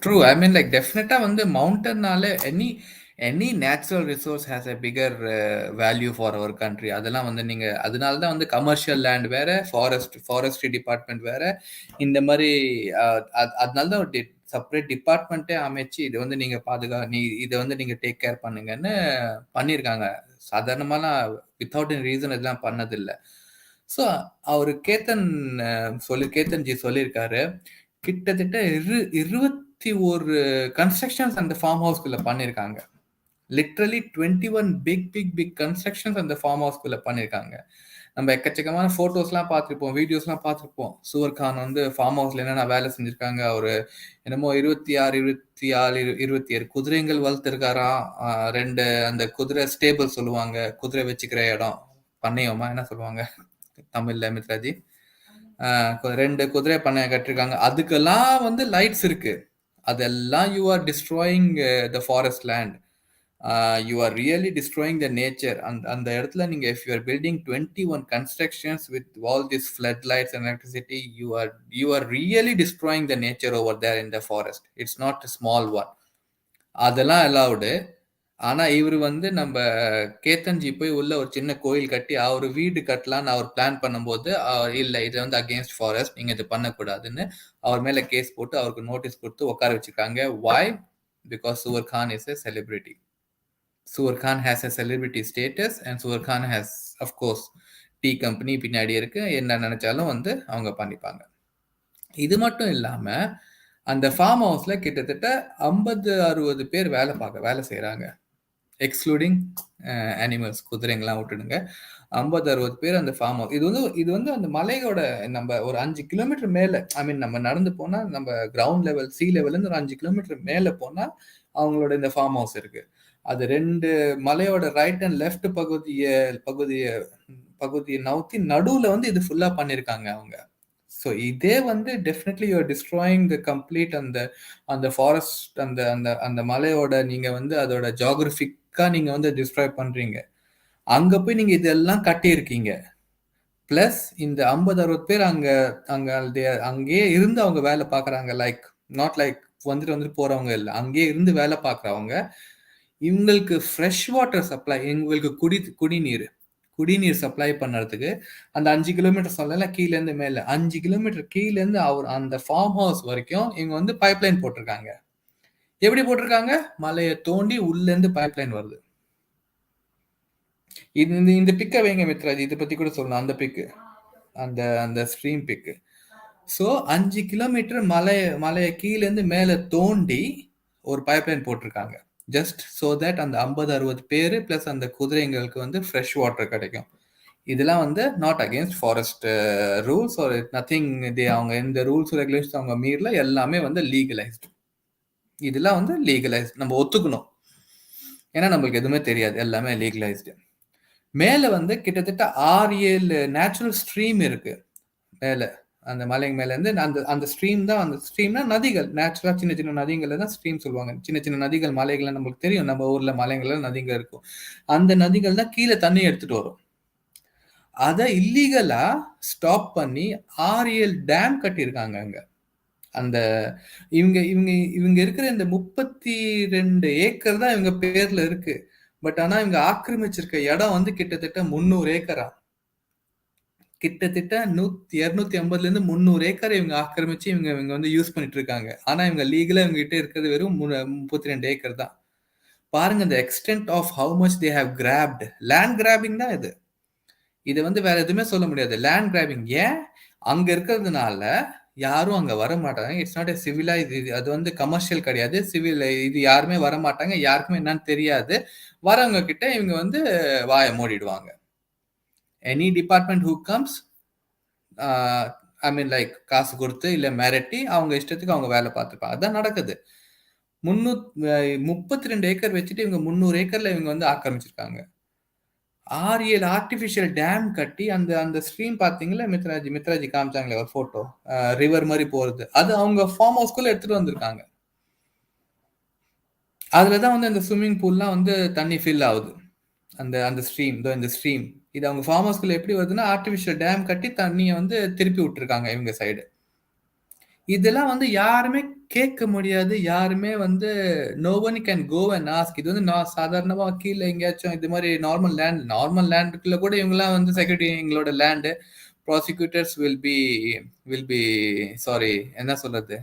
True. I mean, like, definitely வந்து மவுண்டன்னால any natural resource has a bigger value for our country. அதெல்லாம் வந்து நீங்க அதனால தான் வந்து கமர்ஷியல் லேண்ட் வேற, ஃபாரஸ்ட்ரி டிபார்ட்மெண்ட் வேற, இந்த மாதிரி அதனால தான் ஒரு செப்பரேட் டிபார்ட்மெண்ட்டே அமைச்சு இது வந்து நீங்க இதை வந்து நீங்க டேக் கேர் பண்ணுங்கன்னு பண்ணியிருக்காங்க. சாதாரணமாலாம் வித்தவுட் எனி ரீசன் இதெல்லாம் பண்ணதில்லை. ஸோ அவர் கேத்தன்ஜி சொல்லியிருக்காரு, கிட்டத்தட்ட 21 கன்ஸ்ட்ரக்ஷன்ஸ் அந்த ஃபார்ம் ஹவுஸ்குள்ள பண்ணியிருக்காங்க. லிட்ரலி 21 பிக் கன்ஸ்ட்ரக்ஷன்ஸ் அந்த ஃபார்ம் ஹவுஸ்குள்ள பண்ணியிருக்காங்க. நம்ம எக்கச்சக்கமான ஃபோட்டோஸ்லாம் பார்த்துருப்போம், வீடியோஸ்லாம் பார்த்துருப்போம். சுவர்கான் வந்து ஃபார்ம் ஹவுஸ்ல என்னென்ன வேலை செஞ்சுருக்காங்க. அவர் என்னமோ 27 குதிரைகள் வளர்த்துருக்காராம். 2 அந்த குதிரை ஸ்டேபிள் சொல்லுவாங்க, குதிரை வச்சுக்கிற இடம், பண்ணையோமா என்ன சொல்லுவாங்க தமிழ்ல மித்ராஜி, 2 குதிரை பண்ணைய கட்டிருக்காங்க. அதுக்கெல்லாம் வந்து லைட்ஸ் இருக்கு. அதெல்லாம் you are destroying the forest land. You are really destroying the nature. அந்த இடத்துல நீங்க if you are building 21 constructions with all these floodlights and electricity, you are really destroying the nature over there in the forest. It's not a small one. அதெல்லாம் allowed. ஆனா இவரு வந்து நம்ம கேத்தன்ஜி போய் உள்ள ஒரு சின்ன கோயில் கட்டி அவர் வீடு கட்டலான்னு அவர் பிளான் பண்ணும்போது இல்ல இது வந்து அகேன்ஸ்ட் ஃபாரஸ்ட், நீங்க இது பண்ணக்கூடாதுன்னு அவர் மேல கேஸ் போட்டு அவருக்கு நோட்டீஸ் கொடுத்து உட்கார வச்சிருக்காங்க. Why? Because Suvar Khan is a celebrity. Suvar Khan has a celebrity status and Suvar Khan has, of course, T company பின்னாடி இருக்கு. என்ன நினைச்சாலும் வந்து அவங்க பண்ணிப்பாங்க. இது மட்டும் இல்லாம அந்த ஃபார்ம் ஹவுஸ்ல கிட்டத்தட்ட 50-60 பேர் வேலை செய்யறாங்க. எக்ஸ்க்ளூடிங் அனிமல்ஸ், குதிரைங்கெல்லாம் விட்டுடுங்க. 50-60 பேர் அந்த ஃபார்ம் ஹவுஸ். இது வந்து அந்த மலையோட நம்ம ஒரு 5 கிலோமீட்டர் மேல, ஐ மீன் நம்ம நடந்து போனா நம்ம கிரவுண்ட் லெவல் சி லெவல்ல இருந்து ஒரு 5 கிலோமீட்டர் மேல போனா அவங்களோட இந்த ஃபார்ம் ஹவுஸ் இருக்கு. அது 2 மலையோட ரைட் அண்ட் லெஃப்ட் பகுதியை நவுத்தி நடுவுல வந்து இது ஃபுல்லா பண்ணிருக்காங்க அவங்க. ஸோ இதே வந்து definitely you're destroying the complete அந்த ஃபாரஸ்ட், அந்த அந்த அந்த மலையோட நீங்க வந்து அதோட ஜியாகிரபிக்கா நீங்க வந்து டிஸ்ட்ராய் பண்றீங்க. அங்க போய் நீங்க இதெல்லாம் கட்டியிருக்கீங்க. பிளஸ் இந்த 50-60 பேர் அங்கேயே இருந்து அவங்க வேலை பார்க்குறாங்க. நாட் லைக் வந்துட்டு போறவங்க இல்லை, அங்கேயே இருந்து வேலை பார்க்குறவங்க. இவங்களுக்கு ஃப்ரெஷ் வாட்டர் சப்ளை, இவங்களுக்கு குடிநீர் சப்ளை பண்ணுறதுக்கு அந்த 5 கிலோமீட்டர் சொல்லல, கீழேருந்து மேலே 5 கிலோமீட்டர் கீழேருந்து அந்த ஃபார்ம் ஹவுஸ் வரைக்கும் இவங்க வந்து பைப்லைன் போட்டிருக்காங்க. எப்படி போட்டிருக்காங்க? மலையை தோண்டி உள்ளேருந்து பைப்லைன் வருது. இந்த பிக்கை வைங்க மித்ராஜி, இதை பத்தி கூட சொல்லலாம். அந்த பிக்கு, அந்த ஸ்ட்ரீம் பிக்கு. ஸோ 5 கிலோமீட்டர் மலையை கீழேருந்து மேலே தோண்டி ஒரு பைப்லைன் போட்டிருக்காங்க. ஜஸ்ட் ஸோ தட் அந்த 50-60 பேர் பிளஸ் அந்த குதிரைங்களுக்கு வந்து ஃப்ரெஷ் வாட்டர் கிடைக்கும். இதெல்லாம் வந்து not against forest rules or nothing. அவங்க இந்த ரூல்ஸ் ரெகுலேஷன்ஸ் அவங்க மீறல, எல்லாமே வந்து லீகலைஸ்டு. இதெல்லாம் வந்து லீகலைஸ்ட், நம்ம ஒத்துக்கணும். ஏன்னா நம்மளுக்கு எதுவுமே தெரியாது, எல்லாமே லீகலைஸ்டு. மேலே வந்து கிட்டத்தட்ட 6-7 நேச்சுரல் ஸ்ட்ரீம் இருக்கு மேலே, அந்த மலைங்க மேல இருந்து. அந்த ஸ்ட்ரீம் தான், அந்த ஸ்ட்ரீம்னா நதிகள், நேச்சுரலா சின்ன சின்ன நதிகளை தான் ஸ்ட்ரீம் சொல்லுவாங்க. சின்ன சின்ன நதிகள், மலைகள் நம்மளுக்கு தெரியும், நம்ம ஊர்ல மலைகள்ல நதிகள் இருக்கும். அந்த நதிகள் தான் கீழே தண்ணி எடுத்துட்டு வரும். அதை இல்லீகலா ஸ்டாப் பண்ணி 6-7 டேம் கட்டியிருக்காங்க அங்க. அந்த இவங்க இருக்கிற இந்த 32 ஏக்கர் தான் இவங்க பேர்ல இருக்கு. பட் ஆனா இவங்க ஆக்கிரமிச்சிருக்க இடம் வந்து கிட்டத்தட்ட 300 ஏக்கரா. கிட்டத்தட்ட 250 இருந்து 300 ஏக்கர் இவங்க ஆக்கிரமிச்சு இவங்க வந்து யூஸ் பண்ணிட்டு இருக்காங்க. ஆனா இவங்க லீகலா இவங்க கிட்ட இருக்கிறது வெறும் 32 ஏக்கர் தான். பாருங்க the extent of how much they have grabbed. Land grabbing தான் இது. இதை வந்து வேற எதுவுமே சொல்ல முடியாது, லேண்ட் கிராபிங். ஏன்? அங்க இருக்கிறதுனால யாரும் அங்க வர மாட்டாங்க. It's not a civilise. அது வந்து கமர்ஷியல் கிடையாது, சிவில். இது யாருமே வர மாட்டாங்க, யாருக்குமே என்னன்னு தெரியாது. வரவங்க கிட்ட இவங்க வந்து வாயை மூடிடுவாங்க. Any department who comes, I mean like காசு கொடுத்து இல்லை மிரட்டி அவங்க இஷ்டத்துக்கு அவங்க வேலை பார்த்துப்பாங்க. அதான் நடக்குது. 32 ஏக்கர் வச்சுட்டு இவங்க 300 ஏக்கர்ல இவங்க வந்து ஆக்கிரமிச்சிருக்காங்க. 6-7 ஆர்டிபிஷியல் டேம் கட்டி அந்த ஸ்ட்ரீம் பாத்தீங்களா மித்ராஜி காமிச்சாங்களே ஒரு போட்டோ, ரிவர் மாதிரி போறது, அது அவங்க ஃபார்ம் ஹவுஸ்குள்ள எடுத்துட்டு வந்திருக்காங்க. அதுலதான் வந்து அந்த ஸ்விம்மிங் பூல்லாம் வந்து தண்ணி ஃபில் ஆகுது. அந்த ஸ்ட்ரீம், இந்த ஸ்ட்ரீம் இது அவங்க ஃபார்ம் ஹவுஸ்குள்ள எப்படி வருதுன்னா ஆர்டிபிஷியல் டேம் கட்டி தண்ணியை வந்து திருப்பி விட்டுருக்காங்க இவங்க சைடு. இதெல்லாம் வந்து யாருமே கேட்க முடியாது, யாருமே வந்து no one can go and ask. இது வந்து நான் சாதாரணமா கீழே எங்கேயாச்சும் இது மாதிரி நார்மல் லேண்டுக்குள்ள கூட இவங்கெல்லாம் வந்து செக்யூரிட்டி, எங்களோட land, prosecutors will be sorry என்ன சொல்றது,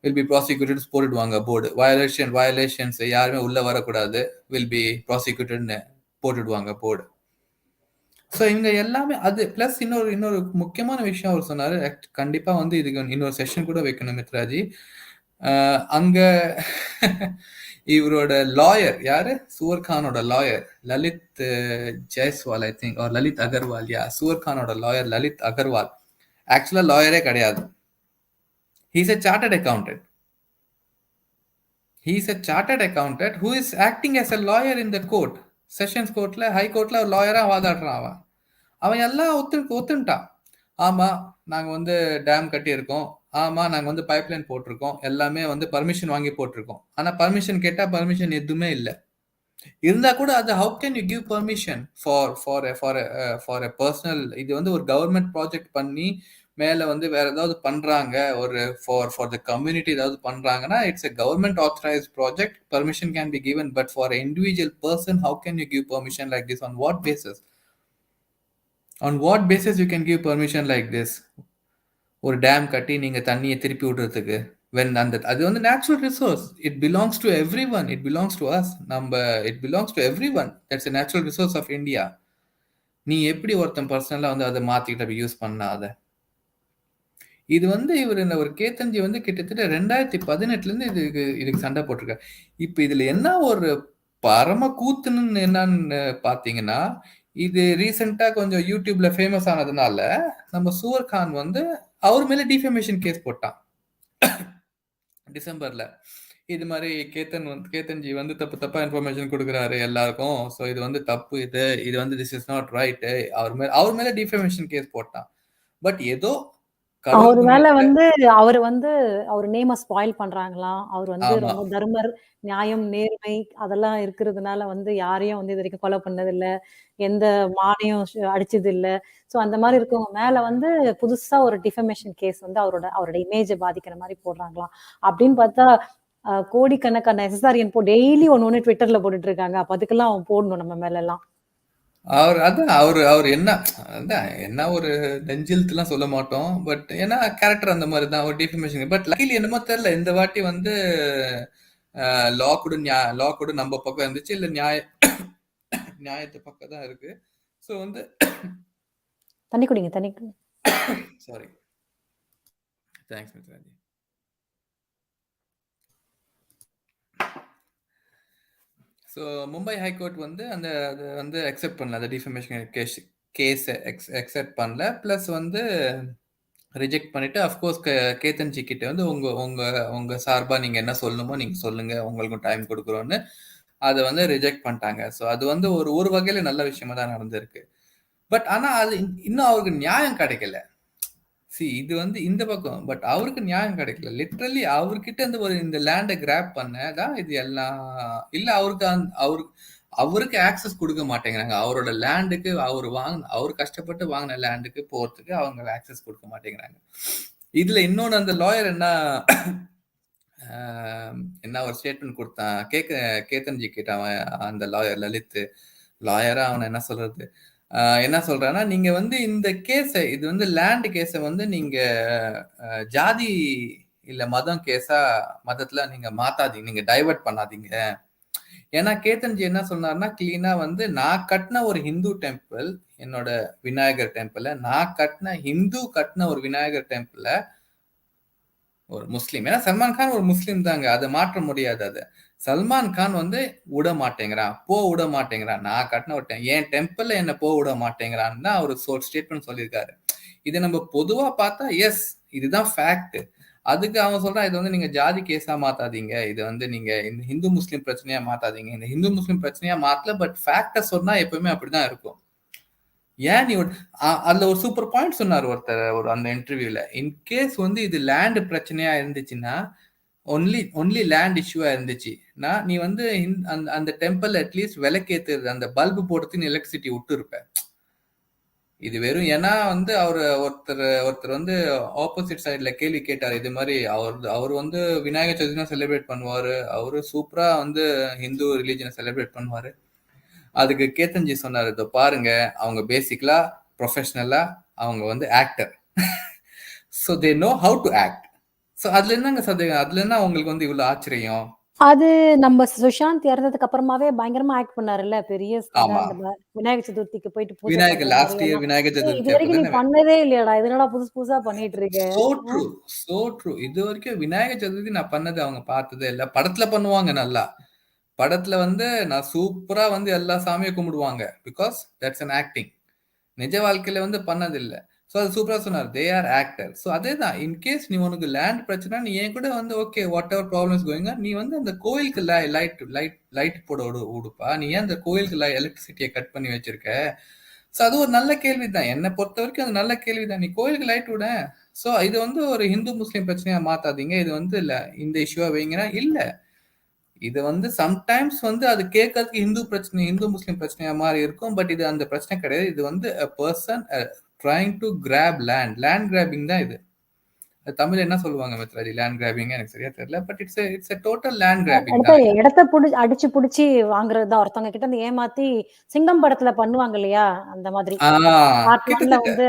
வில் பி ப்ராசிக்யூட்டர்ஸ் போட்டுடுவாங்க போர்டு. வயலேஷன்ஸ் யாருமே உள்ள வரக்கூடாது, வில் பி ப்ராசிக்யூட்டர்னு போட்டுடுவாங்க போர்டு. ஸோ இவங்க எல்லாமே அது பிளஸ் இன்னொரு முக்கியமான விஷயம் அவர் சொன்னாரு. கண்டிப்பா வந்து இதுக்கு இன்னொரு செஷன் கூட வைக்கணும் மித்ராஜி. அங்க இவரோட லாயர் யாரு? சுவர் கானோட lawyer Lalit Jaiswal, I think, ஒரு லலித் அகர்வால். சுவர் கானோட லாயர் லலித் அகர்வால் ஆக்சுவலா லாயரே கிடையாது. He's a chartered accountant. He's a chartered accountant who is acting as a lawyer in the court. Sessions கோர்ட்ல, ஹை கோர்ட்ல ஒரு லாயரா வாதாடுறான். அவன் எல்லாம் ஒத்துட்டான். ஆமா நாங்க வந்து டேம் கட்டியிருக்கோம், ஆமா நாங்க வந்து பைப்லைன் போட்டிருக்கோம், எல்லாமே வந்து பர்மிஷன் வாங்கி போட்டிருக்கோம். ஆனா பர்மிஷன் கேட்டா பர்மிஷன் எதுவுமே இல்லை. இருந்தா கூட அது how can you give permission for a personal, இது வந்து ஒரு கவர்மெண்ட் ப்ராஜெக்ட் பண்ணி மேல வந்து வேற ஏதாவது பண்றாங்க, ஒரு for the community ஏதாவது பண்றாங்கன்னா it's a government authorized project, permission can be given. But for an individual person, how can you give permission like this? On what basis? On what basis you can give permission like this? ஒரு dam கட்டி நீங்க தண்ணியை திருப்பி விடுறதுக்கு, when அந்த அது வந்து natural resource, it belongs to every one, it belongs to us, நம்ம it belongs to every one, that's a natural resource of India. நீ எப்படி ஒருத்தன் பர்சனலா வந்து அதை மாத்திக்கிட்ட யூஸ் பண்ணாத? இது வந்து இவர் இந்த ஒரு கேத்தன்ஜி வந்து கிட்டத்தட்ட 2018ல இருந்து இதுக்கு சண்டை போட்டிருக்காரு. இப்ப இதுல என்ன ஒரு பரம கூத்துன்னு என்னன்னு பாத்தீங்கன்னா, இது ரீசெண்டா கொஞ்சம் யூடியூப்ல ஃபேமஸ் ஆனதுனால நம்ம சூர் கான் வந்து அவர் மேல டிஃபமேஷன் கேஸ் போட்டான் டிசம்பர்ல. இது மாதிரி கேத்தன்ஜி வந்து தப்பா இன்ஃபர்மேஷன் கொடுக்குறாரு எல்லாருக்கும், ஸோ இது வந்து தப்பு, இது வந்து திஸ் இஸ் நாட் ரைட், அவர் மேல டிஃபமேஷன் கேஸ் போட்டான். பட் ஏதோ கடவுள் அவர் மேல புண்ணியத்துல, வந்து அவர் நேம ஸ்பாயில் பண்றாங்களாம். அவர் வந்து ஆமா ரொம்ப தர்மர், நியாயம், நேர்மை அதெல்லாம் இருக்கிறதுனால வந்து யாரையும் வந்து இதுவரைக்கும் கொலை பண்ணதில்ல. எந்த மானையும் அடிச்சதில்ல. ஸோ அந்த மாரி இருக்கவங்க மேல வந்து புதுசா ஒரு டிஃபமேஷன் கேஸ் வந்து அவரோட இமேஜ பாதிக்கிற மாரி போடுறாங்களாம். அப்படின்னு பார்த்தா கோடிக்கணக்கான எஸ்எஸ்ஆர்என் டெய்லி ஒண்ணு ட்விட்டர்ல போட்டுட்டு இருக்காங்க. அப்ப அதுக்கெல்லாம் அவன் போடணும் நம்ம மேலலாம். அவர் என்ன ஒரு நெஞ்சில்த்துலாம் சொல்ல மாட்டோம். பட் ஏன்னா கேரக்டர் அந்த மாதிரி தான், ஒரு டிஃபர்மேஷன். பட் லக்கிலி என்னமோ தெரியல, இந்த வாட்டி வந்து லா கூட நம்ம பக்கம் இருந்துச்சு, இல்ல நியாயத்து பக்கம் தான் இருக்கு. ஸோ வந்து தண்ணி குடிங்க, தண்ணி குடிங்க. Sorry, thanks Mitraji. So Mumbai high court வந்து அது வந்து அக்செப்ட் பண்ணல, அந்த டிஃபர்மேஷன் கேஸை அக்செப்ட் பண்ணல. ப்ளஸ் வந்து ரிஜெக்ட் பண்ணிட்டு, அஃப்கோர்ஸ் கேத்தன்ஜி கிட்ட வந்து உங்க சார்பா நீங்க என்ன சொல்லணுமோ நீங்க சொல்லுங்க, உங்களுக்கும் டைம் கொடுக்குறோன்னு அதை வந்து ரிஜெக்ட் பண்ணிட்டாங்க. ஸோ அது வந்து ஒரு வகையில நல்ல விஷயமா தான் நடந்திருக்கு. பட் ஆனா அது இன்னும் அவருக்கு நியாயம் கிடைக்கல. இது வந்து இந்த பக்கம், பட் அவருக்கு நியாயம் கிடைக்கல. லிட்ரலி அவர்கிட்ட இருந்து இந்த லேண்டை கிராப் பண்ணதான் இது எல்லாம். இல்ல அவருக்கு ஆக்சஸ் கொடுக்க மாட்டேங்கிறாங்க. அவரோட லேண்டுக்கு அவர் கஷ்டப்பட்டு வாங்கின லேண்டுக்கு போறதுக்கு அவங்க ஆக்சஸ் கொடுக்க மாட்டேங்கிறாங்க. இதுல இன்னொன்னு, அந்த லாயர் என்ன ஒரு ஸ்டேட்மெண்ட் கொடுத்தான், கேத்தன்ஜி கிட்ட அவன், அந்த லாயர் லலித் லாயரா, அவனை என்ன சொல்றது, என்ன சொல்றான்னா, நீங்க வந்து இந்த கேஸை, இது வந்து லேண்ட் கேஸை வந்து நீங்க ஜாதி இல்ல மதம் கேஸா, மதத்துல நீங்க மாத்தாதீங்க, நீங்க டைவர்ட் பண்ணாதீங்க. ஏன்னா கேத்தன்ஜி என்ன சொன்னார்னா, கிளீனா வந்து நான் கட்டின ஒரு ஹிந்து டெம்பிள், என்னோட விநாயகர் டெம்பிள், நான் ஹிந்து கட்டின ஒரு விநாயகர் டெம்பிள் ஒரு முஸ்லீம், ஏன்னா சல்மான் கான் ஒரு முஸ்லீம் தாங்க, அதை மாற்ற முடியாது. அதை சல்மான் கான் வந்து விட மாட்டேங்கிறான், நான் கட்டின என் டெம்பிள்ல என்ன விட மாட்டேங்கிறான்னு தான் அவர் ஸ்டேட்மெண்ட் சொல்லியிருக்காரு. இதை நம்ம பொதுவா பார்த்தா எஸ், இதுதான் ஃபேக்ட். அதுக்கு அவன் சொல்றான், இது வந்து நீங்க ஜாதி கேஸா மாத்தாதீங்க, இது வந்து நீங்க இந்த ஹிந்து முஸ்லீம் பிரச்சனையா மாத்தாதீங்க. இந்த ஹிந்து முஸ்லீம் பிரச்சனையா மாத்தல, பட் ஃபேக்ட சொன்னா எப்பவுமே அப்படிதான் இருக்கும். ஏன் நீ அதுல ஒரு சூப்பர் பாயிண்ட் சொன்னார் ஒருத்தர் அந்த இன்டர்வியூல, இன்கேஸ் வந்து இது லேண்ட் பிரச்சனையா இருந்துச்சுன்னா, ஒன்லி லேண்ட் இஷ்யூவா இருந்துச்சுன்னா, நீ வந்து அந்த டெம்பிள் அட்லீஸ்ட் விளக்கேத்துறது, அந்த பல்பு போடுறதுக்கு எலக்ட்ரிசிட்டி விட்டு இருப்ப. இது வெறும் ஏன்னா வந்து ஒருத்தர் வந்து ஆப்போசிட் சைட்ல கேள்வி கேட்டார், இது மாதிரி அவர் வந்து விநாயகர் சதுர்த்தி செலிப்ரேட் பண்ணுவாரு, அவரு சூப்பரா வந்து ஹிந்து ரிலீஜனை செலிப்ரேட் பண்ணுவாரு. அதுக்கு கேத்தன்ஜி சொன்னார், இதோ பாருங்க, அவங்க பேசிக்கலா ப்ரொஃபஷனலா அவங்க வந்து actor, so they know how to act. So அதுல என்னங்க சந்தேகம், அதுல என்ன உங்களுக்கு வந்து இவ்வளவு ஆச்சரியம்? அது நம்ம சுஷாந்த் இறந்ததுக்கு அப்புறமாவே பயங்கரமா ஆக்ட் பண்ணாருல்ல, பெரிய ஆமா, அந்த விநாயகர் சதுர்த்திக்கு போயிட்டு பூஜை விநாயகர் பண்ற மாதிரி லாஸ்ட் இயர் எல்லாம். விநாயகர் இது சதுர்த்தி வரைக்கும் நீ அப்பதானே. பண்ணதே இல்லையாடா, இதனடா புதுசு புதுசா பண்ணிட்டு இருக்க. So true, so true. இது வரைக்கும் விநாயகர் சதுர்த்தி நான் பண்ணது அவங்க பார்த்ததே இல்ல. படத்துல பண்ணுவாங்க நல்லா. படத்துல வந்து நான் சூப்பரா வந்து எல்லா சாமியும் கும்பிடுவாங்க, பிகாஸ் தட்ஸ் அன் ஆக்டிங். நிஜ வாழ்க்கையில வந்து பண்ணதில்லை. ஸோ அது சூப்பரா சொன்னார், தே ஆர் ஆக்டர். ஸோ அதே தான், இன்கேஸ் நீ உனக்கு லேண்ட் பிரச்சனை, நீ என் கூட வந்து ஓகே வாட் எவர் ப்ராப்ளம்ஸ் கோயிங்க, நீ வந்து அந்த கோயிலுக்கு லைட் போட விடுப்பா, நீ ஏன் அந்த கோயிலுக்கு எலக்ட்ரிசிட்டியை கட் பண்ணி வச்சிருக்க? ஸோ அது ஒரு நல்ல கேள்வி தான், என்னை பொறுத்த வரைக்கும் அது நல்ல கேள்வி தான், நீ கோயிலுக்கு லைட் விட. ஸோ இது வந்து ஒரு ஹிந்து முஸ்லீம் பிரச்சனையா மாத்தாதீங்க, இது வந்து இல்ல இந்த இஷ்யூவா வைங்கன்னா இல்ல, இது வந்து சம்டைம்ஸ் வந்து அது கேட்கறதுக்கு இந்து பிரச்சனை, இந்து முஸ்லிம் பிரச்சனையா மாதிரி இருக்கும். பட் இது அந்த பிரச்சனை கிடையாது. இது வந்து a person trying to grab land grabbing தான் இது. தமிழ் என்ன சொல்லுவாங்க மித்ராஜி? லேண்ட் கிராபிங் எனக்கு சரியா தெரியல. But it's total land grabbing தான். இடத்த அடிச்சு புடிச்சு வாங்குறதுதான், ஒருத்தவங்க கிட்ட இருந்து ஏமாத்தி. சிங்கம் படத்துல பண்ணுவாங்க இல்லையா, அந்த மாதிரி. பார்ட் 1ல கிட்டத்தட்ட வந்து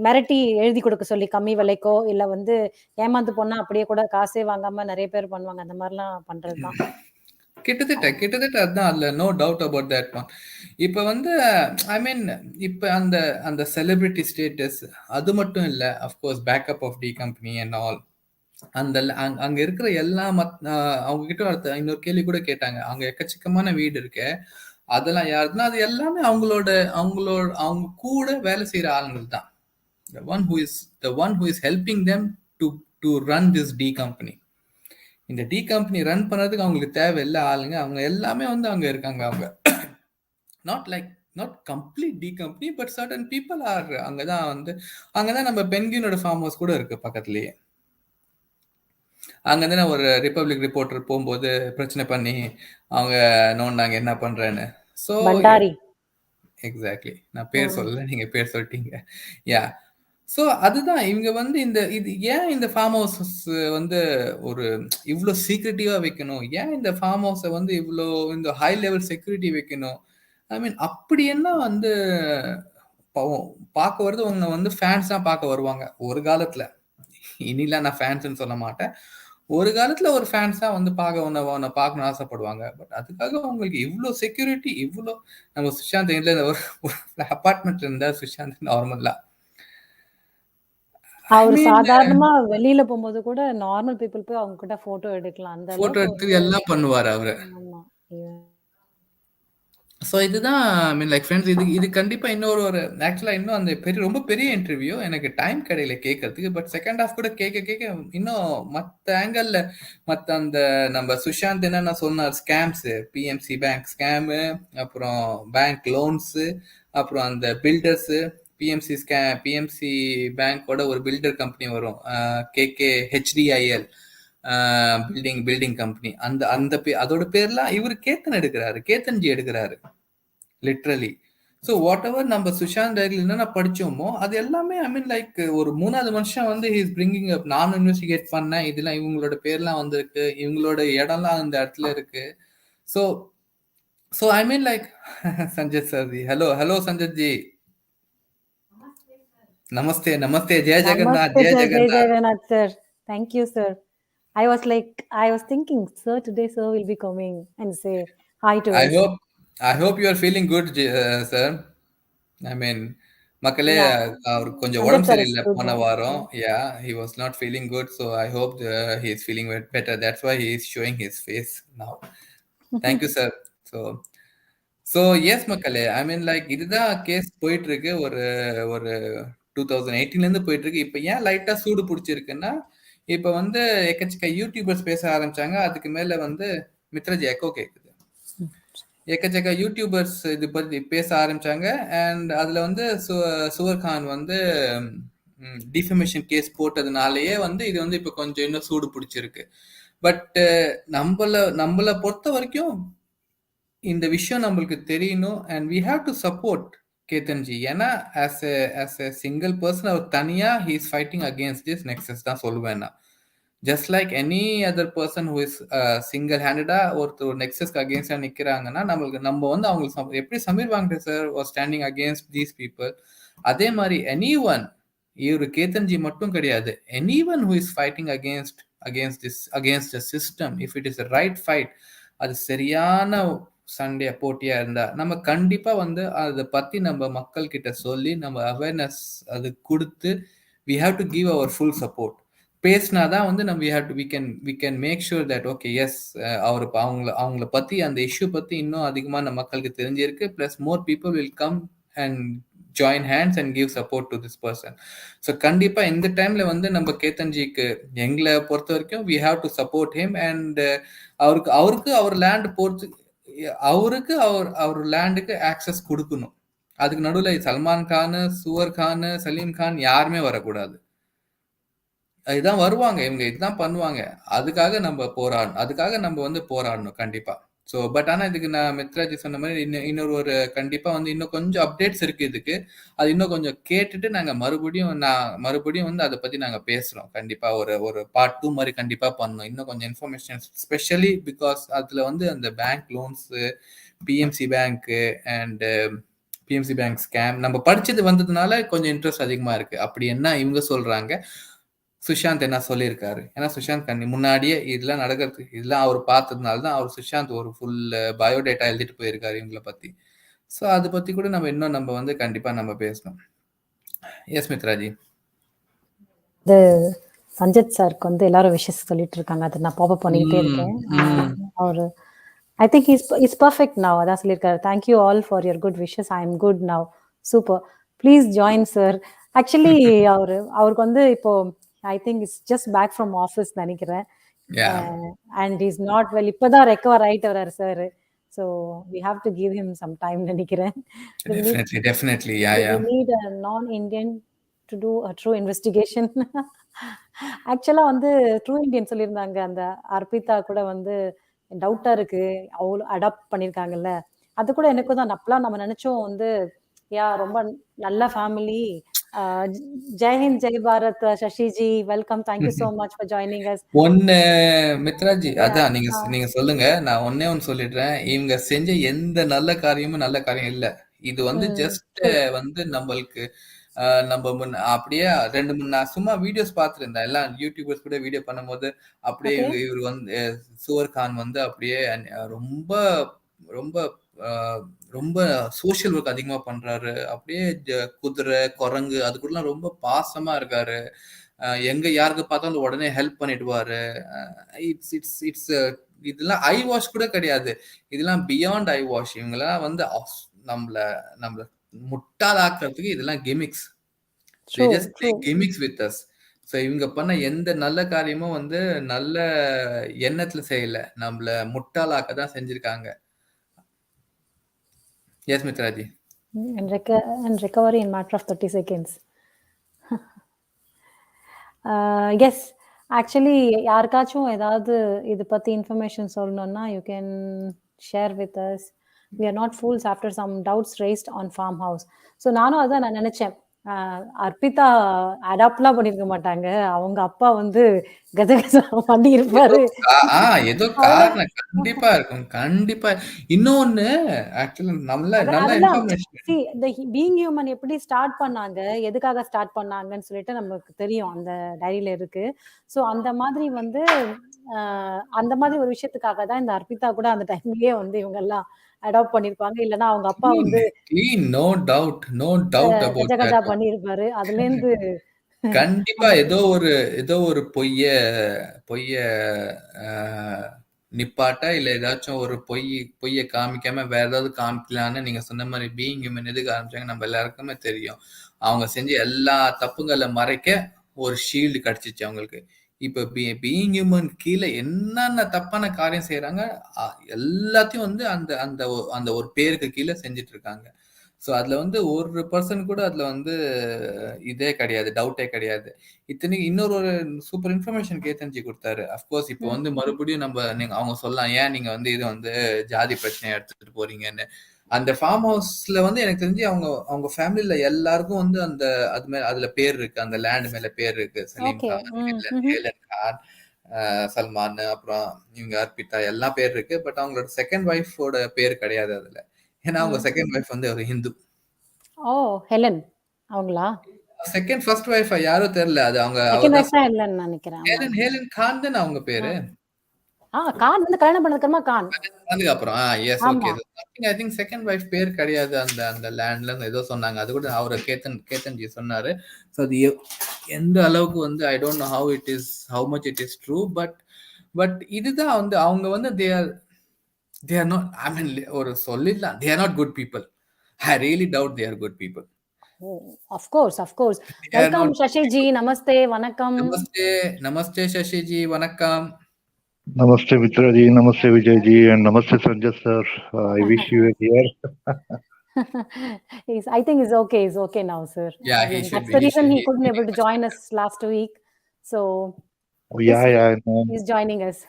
மிரட்டி எழுதி கொடுக்க சொல்லி கம்மி விலைக்கோ, இல்ல வந்து ஏமாந்து போனா அப்படியே கூட காசே வாங்காம நிறைய பேர் பண்ணுவாங்க. அந்த மாதிரிலாம் பண்றதுதான். கிட்டத்தட்ட அதுதான். அதுல no doubt about that one. இப்ப வந்து ஐ மீன் இப்ப அந்த அந்த செலிபிரிட்டி ஸ்டேட்டஸ் அது மட்டும் இல்ல, of course backup of the company and all. அந்த அங்க இருக்கிற எல்லா அவங்க கிட்ட இன்னொரு கேள்வி கூட கேட்டாங்க. அங்க எக்கச்சக்கமான வீடு இருக்கு, அதெல்லாம் யாருன்னா அது எல்லாமே அவங்களோட அவங்களோட அவங்க கூட வேலை செய்யற ஆளுங்கள் தான். the one who is helping them to run this D company. இந்த டி கம்பெனி ரன் பண்ணதுக்கு அவங்களுக்கு தேவையில்லை ஆளுங்க, அவங்க எல்லாமே வந்து அங்க இருக்காங்க. அவங்க not complete T company, but certain people are அங்கதான் வந்து. அங்கதான் நம்ம பென்கினோட ஃபார்ம் ஹவுஸ் கூட இருக்கு பக்கத்துலயே. அங்க வந்து நான் ஒரு ரிப்பப்ளிக் ரிப்போர்ட்டர் போகும்போது பிரச்சனை பண்ணி அவங்க நோண்டாங்க என்ன பண்றேன்னு. ஸோ பண்டாரி. எக்ஸாக்ட்லி, நான் பேர் சொல்லல, நீங்க பேர் சொல்லிட்டீங்க. யா. ஸோ அதுதான் இவங்க வந்து இது ஏன் இந்த ஃபார்ம் ஹவுஸ் வந்து ஒரு இவ்வளோ சீக்ரெட்டிவா வைக்கணும்? ஏன் இந்த ஃபார்ம் ஹவுஸை வந்து இவ்வளோ இந்த ஹை லெவல் செக்யூரிட்டி வைக்கணும்? ஐ மீன் அப்படி என்ன வந்து பார்க்க வருது? உங்க வந்து ஃபேன்ஸ் தான் பார்க்க வருவாங்க ஒரு காலத்துல. இனிலாம் நான் ஃபேன்ஸ்ன்னு சொல்ல மாட்டேன். ஒரு காலத்துல ஒரு ஃபேன்ஸா வந்து உன்னை பார்க்கணும்னு ஆசைப்படுவாங்க. பட் அதுக்காக உங்களுக்கு இவ்வளோ செக்யூரிட்டி, இவ்வளோ நம்ம சுஷாந்த் இல்ல ஒரு அபார்ட்மெண்ட்ல இருந்தா சுஷாந்த் நார்மலா அவர் சாதாரணமா வெளியில போகும்போது கூட நார்மல் பீப்புள் போய் அவங்க கிட்ட போட்டோ எடுக்கலாம். அந்த போட்டோ அளவுக்கு எடுத்து எல்லாம் பண்ணுவாரு அவரு. ஆமா. ஸோ இதுதான் ஐ மீன் லைக் ஃப்ரெண்ட்ஸ். இது கண்டிப்பா இன்னொரு ஆக்சுவலா இன்னும் அந்த ரொம்ப பெரிய இன்டர்வியூ எனக்கு டைம் கிடையில கேட்கறதுக்கு. பட் செகண்ட் ஹாஃப் கூட கேட்க இன்னும் மற்ற ஆங்கிள், மற்ற அந்த நம்ம சுஷாந்த் என்னென்ன சொன்னார், ஸ்கேம்ஸ், பிஎம்சி பேங்க் ஸ்கேமு, அப்புறம் பேங்க் லோன்ஸு, அப்புறம் அந்த பில்டர்ஸு, பிஎம்சி பேங்கோட ஒரு பில்டர் கம்பெனி வரும், கேகே ஹெச்டிஐஎல் பில்டிங் கம்பெனி. அந்த அதோட பேர்லாம் இவர் கேத்தன்ஜி எடுக்கிறாரு லிட்ரலி. ஸோ வாட் எவர் நம்ம சுஷாந்த் டைரியில் என்னென்ன படிச்சோமோ அது எல்லாமே ஐ மீன் லைக் ஒரு 3வது வருஷம் வந்து ஹி இஸ் பிரிங்கிங் அப். நான் இன்வெஸ்டிகேட் பண்ணேன், இதெல்லாம் இவங்களோட பேர்லாம் வந்திருக்கு, இவங்களோட இடம்லாம் அந்த இடத்துல இருக்கு. So I mean like Sanjay sir ji, hello Sanjay ji, நமஸ்தே ஜெய ஜெகநாத். ஜெய Jagannath sir. Thank you sir. I was thinking, sir, today sir will be coming and say hi to us. I hope you are feeling good, sir. I mean, மக்களே, அவர் கொஞ்சம் உடம்பு சரியில்லை போன வாரம். Yeah, he was not feeling good, so I hope he is feeling better. That's why he is showing his face now. Thank you, sir. So yes மக்களே, I mean like இதுதான் case போயிட்டு இருக்கு. ஒரு 2018ல இருந்து போயிட்டு இருக்கு. இப்ப ஏன் லைட்டா சூடு பிடிச்சிருக்குன்னா, இப்ப வந்து எக்கச்சக்க யூடியூபர்ஸ் பேச ஆரம்பிச்சாங்க. அதுக்கு மேல வந்து மித்ராஜி எக்கோ கேக்குது. எக்கச்சக்க யூடியூபர்ஸ் இது பத்தி பேச ஆரம்பிச்சாங்க. அண்ட் அதுல வந்து சுவர்கான் வந்து டிஃபமேஷன் கேஸ் போட்டதுனாலயே வந்து இது வந்து இப்ப கொஞ்சம் இன்னும் சூடு பிடிச்சிருக்கு. பட் நம்மள பொறுத்த வரைக்கும் இந்த விஷயம் நம்மளுக்கு தெரியணும். And we have to support Ketanji. ஏன்னா ஆஸ் எ சிங்கிள் பர்சன் அவர் தனியா he is fighting against this nexus தான் சொல்லுவேன் நான். Just like any other person who is single ஹேண்டடா ஒரு நெக்ஸஸ்க்கு அகேன்ஸ்டா நிக்கிறாங்கன்னா நம்ம வந்து அவங்களுக்கு எப்படி சமீர் வாங்க sir was standing against these people, அதே மாதிரி எனி ஒன், இவரு கேத்தன்ஜி மட்டும் கிடையாது, any one who is fighting against the system, if it is a right fight, அது சரியான சண்டைய போட்டியா இருந்தா நம்ம கண்டிப்பா வந்து அதை பத்தி நம்ம மக்கள் கிட்ட சொல்லி நம்ம அவேர்னஸ் அது கொடுத்து we have to give our full support. பேசினாதான் வந்து நம்ம we can make sure that okay yes அவங்கள பத்தி அந்த இஷ்யூ பத்தி இன்னும் அதிகமா நம்ம மக்களுக்கு தெரிஞ்சிருக்கு. Plus more people will come and join hands and give support to this person. So கண்டிப்பா இந்த டைம்ல வந்து நம்ம கேத்தன்ஜிக்கு எங்களை பொறுத்த வரைக்கும் we have to support him. and அவருக்கு அவர் லேண்ட் போறது, அவருக்கு அவர் லேண்டுக்கு ஆக்சஸ் கொடுக்கணும். அதுக்கு நடுவில் சல்மான் கான், சுவர் கான், சலீம் கான் யாருமே வரக்கூடாது. இதான் வருவாங்க. இவங்க இதுதான் பண்ணுவாங்க. அதுக்காக நம்ம போராடணும். அதுக்காக நம்ம வந்து போராடணும் கண்டிப்பா. ஸோ பட் ஆனா இதுக்கு நான் மித்ராஜி சொன்ன மாரி இன்னொரு ஒரு கண்டிப்பா வந்து இன்னும் கொஞ்சம் அப்டேட்ஸ் இருக்கு இதுக்கு. அது இன்னும் கொஞ்சம் கேட்டுட்டு நாங்க மறுபடியும் வந்து அத பத்தி நாங்க பேசுறோம். கண்டிப்பா ஒரு ஒரு பார்ட் 2 மாரி கண்டிப்பா பண்ணணும். இன்னும் கொஞ்சம் இன்ஃபர்மேஷன் ஸ்பெஷலி பிகாஸ் அதுல வந்து அந்த பேங்க் லோன்ஸு, பிஎம்சி பேங்க்கு அண்ட் பிஎம்சி பேங்க் ஸ்கேம் நம்ம படிச்சது வந்ததுனால கொஞ்சம் இன்ட்ரெஸ்ட் அதிகமா இருக்கு. அப்படி என்ன இவங்க சொல்றாங்க? சுஷாந்த் என்ன சொல்லியிருக்காரு? ஏன்னா சுஷாந்த் முன்னாடியே இதெல்லாம் நடக்கிறதுக்கு இதெல்லாம் அவர் பார்த்ததுனால தான் அவர் சுஷாந்த் ஒரு ஃபுல் பயோடேட்டா எழுதிட்டு போயிருக்காரு இவங்கள பத்தி. ஸோ அத பத்தி கூட நம்ம இன்னும் நம்ம வந்து கண்டிப்பா நம்ம பேசணும். எஸ் மித்ராஜி. இது சஞ்சத் சாருக்கு வந்து எல்லாரும் விஷஸ் சொல்லிட்டு இருக்காங்க. அதை நான் பாப்பப் பண்ணிக்கிட்டே ம், இருக்கேன். ம். அவரு I think is perfect now. அதான் சொல்லியிருக்காரு. Thank you all for your good wishes. I am good now. Super. Please join sir. Actually அவருக்கு வந்து இப்போ I think is just back from office நினைக்கிறேன். Yeah. And is not well. இப்போதான் recover ஆயிட்டு வர்றாரு sir. So we have to give him some time நினைக்கிறேன். Definitely. Yeah, Do yeah. we need a non-Indian to do a true investigation? ஆக்சுவலா வந்து true Indian சொல்லியிருந்தாங்க. அந்த அர்ப்பிதா கூட வந்து டவுட்டா இருக்கு. அவ்வளோ அடாப்ட் பண்ணியிருக்காங்கல்ல. அது கூட எனக்கும் தான் அப்பலாம் நம்ம நினைச்சோம் வந்து ரொம்ப நல்ல ஃபேமிலி. ஜெய் Hind, Jai Bharat Sasiji. Welcome. Thank you so much for joining us. ஒண்ணு மித்ராஜி, யா. அதான் நீங்க நீங்க சொல்லுங்க. நான் ஒண்ணே ஒண்ணு சொல்லிடுறேன். இவங்க செஞ்ச எந்த நல்ல காரியமும் நல்ல காரியம் இல்ல. இது வந்து ஜஸ்ட் ட்ரூ. வந்து நம்மளுக்கு நம்ம அப்படியே 2 3 நான் சும்மா வீடியோஸ் பார்த்துருந்தேன். எல்லாம் யூடியூபர்ஸ் கூட வீடியோ பண்ணும்போது அப்படியே ஓகே. இவர் வந்து சுவர் கான் வந்து அப்படியே ரொம்ப ரொம்ப அஹ், ரொம்ப சோஷியல் ஒர்க் அதிகமா பண்றாரு. அப்படியே குதிரை, குரங்கு அது கூடலாம் ரொம்ப பாசமா இருக்காரு. எங்க யாருக்கு பார்த்தாலும் உடனே ஹெல்ப் பண்ணிடுவாரு. இட்ஸ் இட்ஸ் இட்ஸ் இதெல்லாம் ஐ வாஷ் கூட கிடையாது. இதெல்லாம் பியாண்ட் ஐ வாஷ். இவங்கெல்லாம் வந்து நம்மள நம்மள முட்டாளாக்குறதுக்கு இதெல்லாம் gimmicks. They true, just play true. Gimmicks with us. So இவங்க பண்ண எந்த நல்ல காரியமும் வந்து நல்ல எண்ணத்துல செய்யல. நம்மள முட்டாளாக்க தான் செஞ்சிருக்காங்க. Yes Mitraji. And recovery in matter of 30 seconds. Yes. Actually யாருக்காச்சும் ஏதாவது இது பத்தி இன்ஃபர்மேஷன் சொல்லணும்னா you can share with us. We are not fools after some doubts raised on farm house. So நானும் அதான் நான் நினைச்சேன். அர்ப்பிதா அடாப்ட்லாம் பண்ணியிருக்க மாட்டாங்க. அவங்க அப்பா வந்து கஜகஜா பண்ணி ஏதோ இருப்பாரு. ஏதோ அவ்வளோ. காரணம் கண்டிப்பா இருக்கும். கண்டிப்பா. இன்னொன்னு ஆக்சுவலா நல்ல அதெல்லாம் இன்ஃபர்மேஷன். இந்த பீயிங் ஹியூமன் எப்படி ஸ்டார்ட் பண்ணாங்க, எதுக்காக ஸ்டார்ட் பண்ணாங்கன்னு சொல்லிட்டு நமக்கு தெரியும். அந்த டைரியில இருக்கு. ஸோ அந்த மாதிரி வந்து அந்த மாதிரி ஒரு விஷயத்துக்காக தான் இந்த அர்ப்பிதா கூட அந்த டைம்லயே வந்து இவங்கெல்லாம் அடாப்ட் பண்ணியிருப்பாங்க. இல்லன்னா அவங்க அப்பா கிளீன், வந்து clean. No doubt Gaja about Gaja that. பண்ணியிருப்பாரு. அதுலேருந்து கண்டிப்பா ஏதோ ஒரு பொய்ய ஆ நிப்பாட்ட, இல்ல ஏதாச்சும் ஒரு பொய்ய காமிக்காம வேற ஏதாவது காமிக்கலான்னு நீங்க சொன்ன மாரி பீயிங் ஹியூமன் எதுக்கு ஆரம்பிச்சாங்க நம்ம எல்லாருக்குமே தெரியும். அவங்க செஞ்ச எல்லா தப்புங்கள மறைக்க ஒரு ஷீல்டு கிடைச்சுச்சு அவங்களுக்கு. இப்ப பீயிங் ஹியூமன் கீழ என்னென்ன தப்பான காரியம் செய்றாங்க, அ எல்லாத்தையும் வந்து அந்த அந்த அந்த ஒரு பேருக்கு கீழ செஞ்சுட்டு இருக்காங்க. ஸோ அதுல வந்து ஒரு பெர்சன் கூட அதுல வந்து இதே கிடையாது. டவுட்டே கிடையாது. இத்தனைக்கும் இன்னொரு சூப்பர் இன்ஃபர்மேஷன் கேத்தன்ஜி குடுத்தாரு. அஃப்கோர்ஸ் இப்ப வந்து மறுபடியும் அவங்க சொல்லலாம். ஏன் நீங்க வந்து இத வந்து ஜாதி பிரச்சனைய எடுத்துட்டு போறீங்கன்னு. அந்த ஃபார்ம் ஹவுஸ்ல வந்து எனக்கு தெரிஞ்சு அவங்க அவங்க ஃபேமிலில எல்லாருக்கும் வந்து அந்த அதுல பேர் இருக்கு. அந்த லேண்ட் மேல பேர் இருக்கு. சலீம் ஓகே. கான், ம்ஹ்ம். ஹேலன் கான், சல்மான், அப்புறம் இவங்க அர்ப்பிதா எல்லாம் பேர் இருக்கு. பட் அவங்களோட செகண்ட் ஒய்ஃபோட பேர் கிடையாது அதுல. ஏன்னா அவங்க செகண்ட் ஒய்ஃப் வந்து ஒரு ஹிந்து. ஓ! ஹெலன் அவங்களா? ஃபர்ஸ்ட் ஒய்ஃபா யாரோ தெரியல. அது அவர் செகண்ட் தான் ஒய்ஃப் தான் ஹெலன் நினைக்கிறேன். ஆமா. ஹேலன் கான் தானே அவங்க ஆ. பேரு. கான் வந்து கல்யாணம் பண்ணதுக்கு கான். அதுக்கப்புறம் எஸ் ஓகே. ஆமா. Something I think second wife பேர் கிடையாது அந்த அந்த லேண்ட்ல ஏதோ சொன்னாங்க. அது கூட அவரு கேத்தன்ஜி சொன்னாரு. ஸோ அது எந்த அளவுக்கு வந்து I don't know how much it is true. But இதுதான் வந்து அவங்க வந்து தே ஆர் நாட் ஐ மீன் ஒரு சொல்லிடலாம். They are not good people. I really doubt they are good people. Of course, of course. They are welcome not good Sasiji. People. நமஸ்தே, வணக்கம். நமஸ்தே, நமஸ்தே சசிஜி, வணக்கம். Namaste Mitra ji, Namaste Vijay ji, and Namaste Sanjay sir. I wish you a dear. I think he's okay. He's okay now, sir. Yeah, he should That's be. the He reason should. he couldn't able to join us last week. So, Oh, yes, yeah, yeah, I know. he's joining us.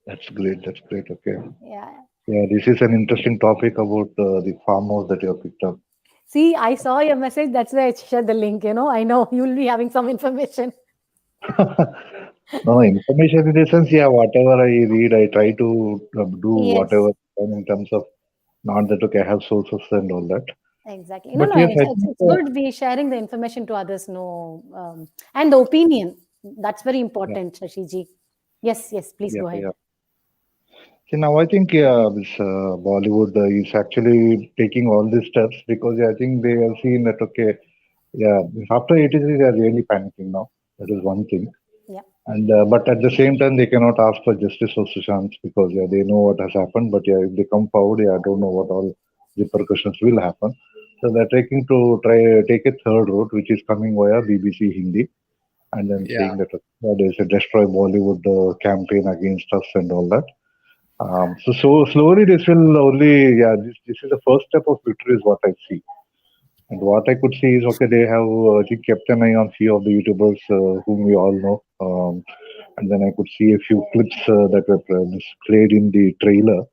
That's great. That's great. Okay. Yeah. Yeah, this is an interesting topic about the farmers that you have picked up. See, I saw your message. That's why I shared the link. I know you will be having some information. No, information in the sense, yeah, whatever I read, I try to do whatever Yes, I can in terms of not that, okay, I have sources and all that. exactly. No, But no, yes, I it's, think, it's good we sharing the information to others. No, and the opinion. That's very yeah, important, Shashiji. Yes, yes. Please yeah, go ahead. yeah. See, now I think, yeah, this Bollywood is actually taking all these steps because yeah, I think they have seen that, okay, yeah, after 83, they are really panicking now. That is one thing. Yeah. And but at the same time, they cannot ask for justice or Sushant because yeah, they know what has happened. But yeah, if they come forward, yeah, I don't know what all repercussions will happen. So they're taking to try take a third route, which is coming via BBC Hindi, and then Yeah. saying that there's a destroy Bollywood campaign against us and all that. So slowly this will only yeah this is the first step of victory is what I see. And what I could see is okay, they have I think kept an eye on few of the YouTubers whom we all know. And then I could see a few clips that were played in the trailer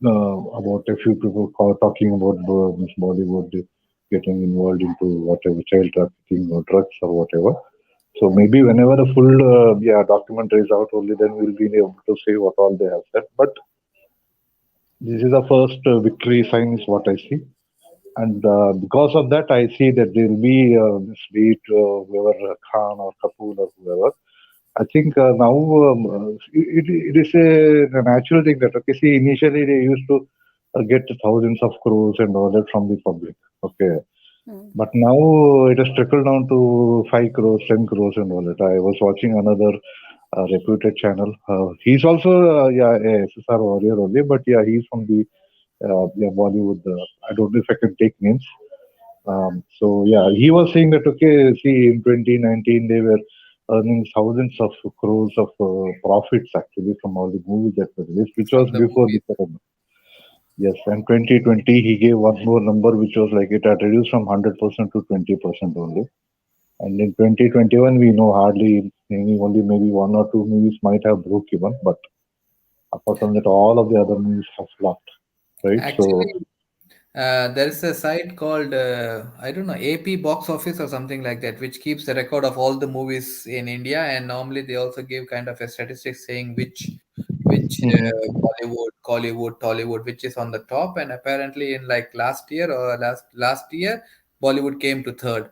about a few people talking about this Bollywood getting involved into whatever child trafficking or drugs or whatever. So maybe whenever the full yeah documentary is out, only then we'll be able to say what all they have said. But this is the first victory sign, is what I see. And because of that, I see that there will be this be it whoever Khan or Kapoor or whoever. I think now it is a natural thing that okay. See, initially they used to get thousands of crores and all that from the public. Okay, Mm. but now it has trickled down to 5 crores, 10 crores, and all that. I was watching another reputed channel. He's also yeah a SSR warrior only, but yeah he's from the yeah Bollywood. I don't know if I can take names. So yeah, he was saying that okay, see, in 2019 they were earning thousands of crores of profits actually from all the movies that were released, which was From the before the movies. corona. Yes, and 2020 he gave one more number, which was like it had reduced from 100% to 20% only. And in 2021 we know hardly maybe one or two movies might have broke even, but apart from that, all of the other movies have flopped, right? So. Actually, there is a site called I don't know, AP Box Office or something like that, which keeps a record of all the movies in India, and normally they also give kind of a statistics saying which Mhm. Bollywood, Collywood, Tollywood, which is on the top. And apparently, in like last year, Bollywood came to third.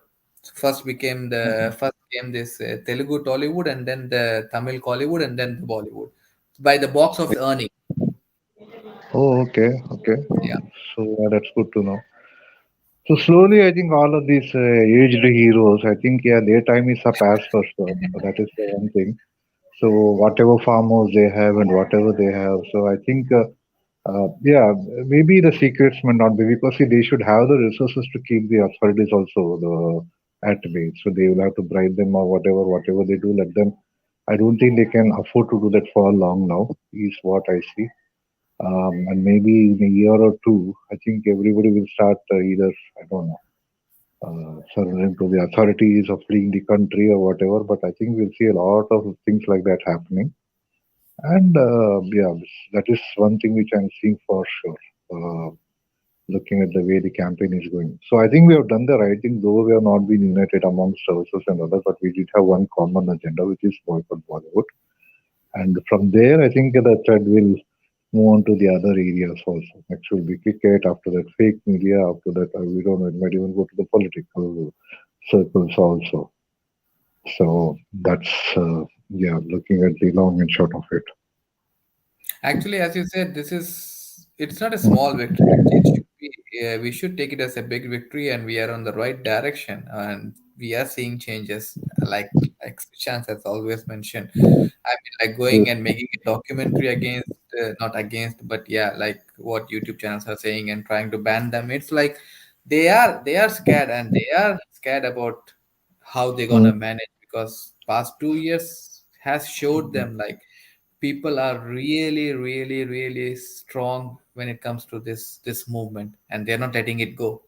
First came this Telugu Tollywood, and then the Tamil Collywood, and then the Bollywood by the box office earning. Oh, okay, okay. Yeah. So that's good to know. So slowly, I think all of these aged heroes, I think yeah, their time is up as for sure. That is the one thing. So whatever farmers they have and whatever they have, so I think yeah, maybe the secrets may not be because see, they should have the resources to keep the authorities also at bay. So they will have to bribe them or whatever they do, let them. I don't think they can afford to do that for long now. Is what I see. And maybe in a year or two, I think everybody will start either I don't know surrendering to the authorities or fleeing the country or whatever. But I think we'll see a lot of things like that happening. And yeah, that is one thing which I'm seeing for sure. Looking at the way the campaign is going, so I think we have done the right thing, though we have not been united among services and others. But we did have one common agenda, which is boycott Bollywood. And from there, I think the thread will move on to the other areas also. Next will be cricket, after that fake media, after that we don't know, it might even go to the political circles also. So that's yeah, looking at the long and short of it. Actually, as you said, it's not a small victory. Actually, it should be, we should take it as a big victory, and we are on the right direction, and we are seeing changes. Like Chance has always mentioned, I mean, like going and making a documentary against, not against, but yeah, like what YouTube channels are saying and trying to ban them. It's like they are scared, and they are scared about how they're gonna Mm. manage, because past 2 years has showed them like people are really, really, really strong when it comes to this movement, and they're not letting it go.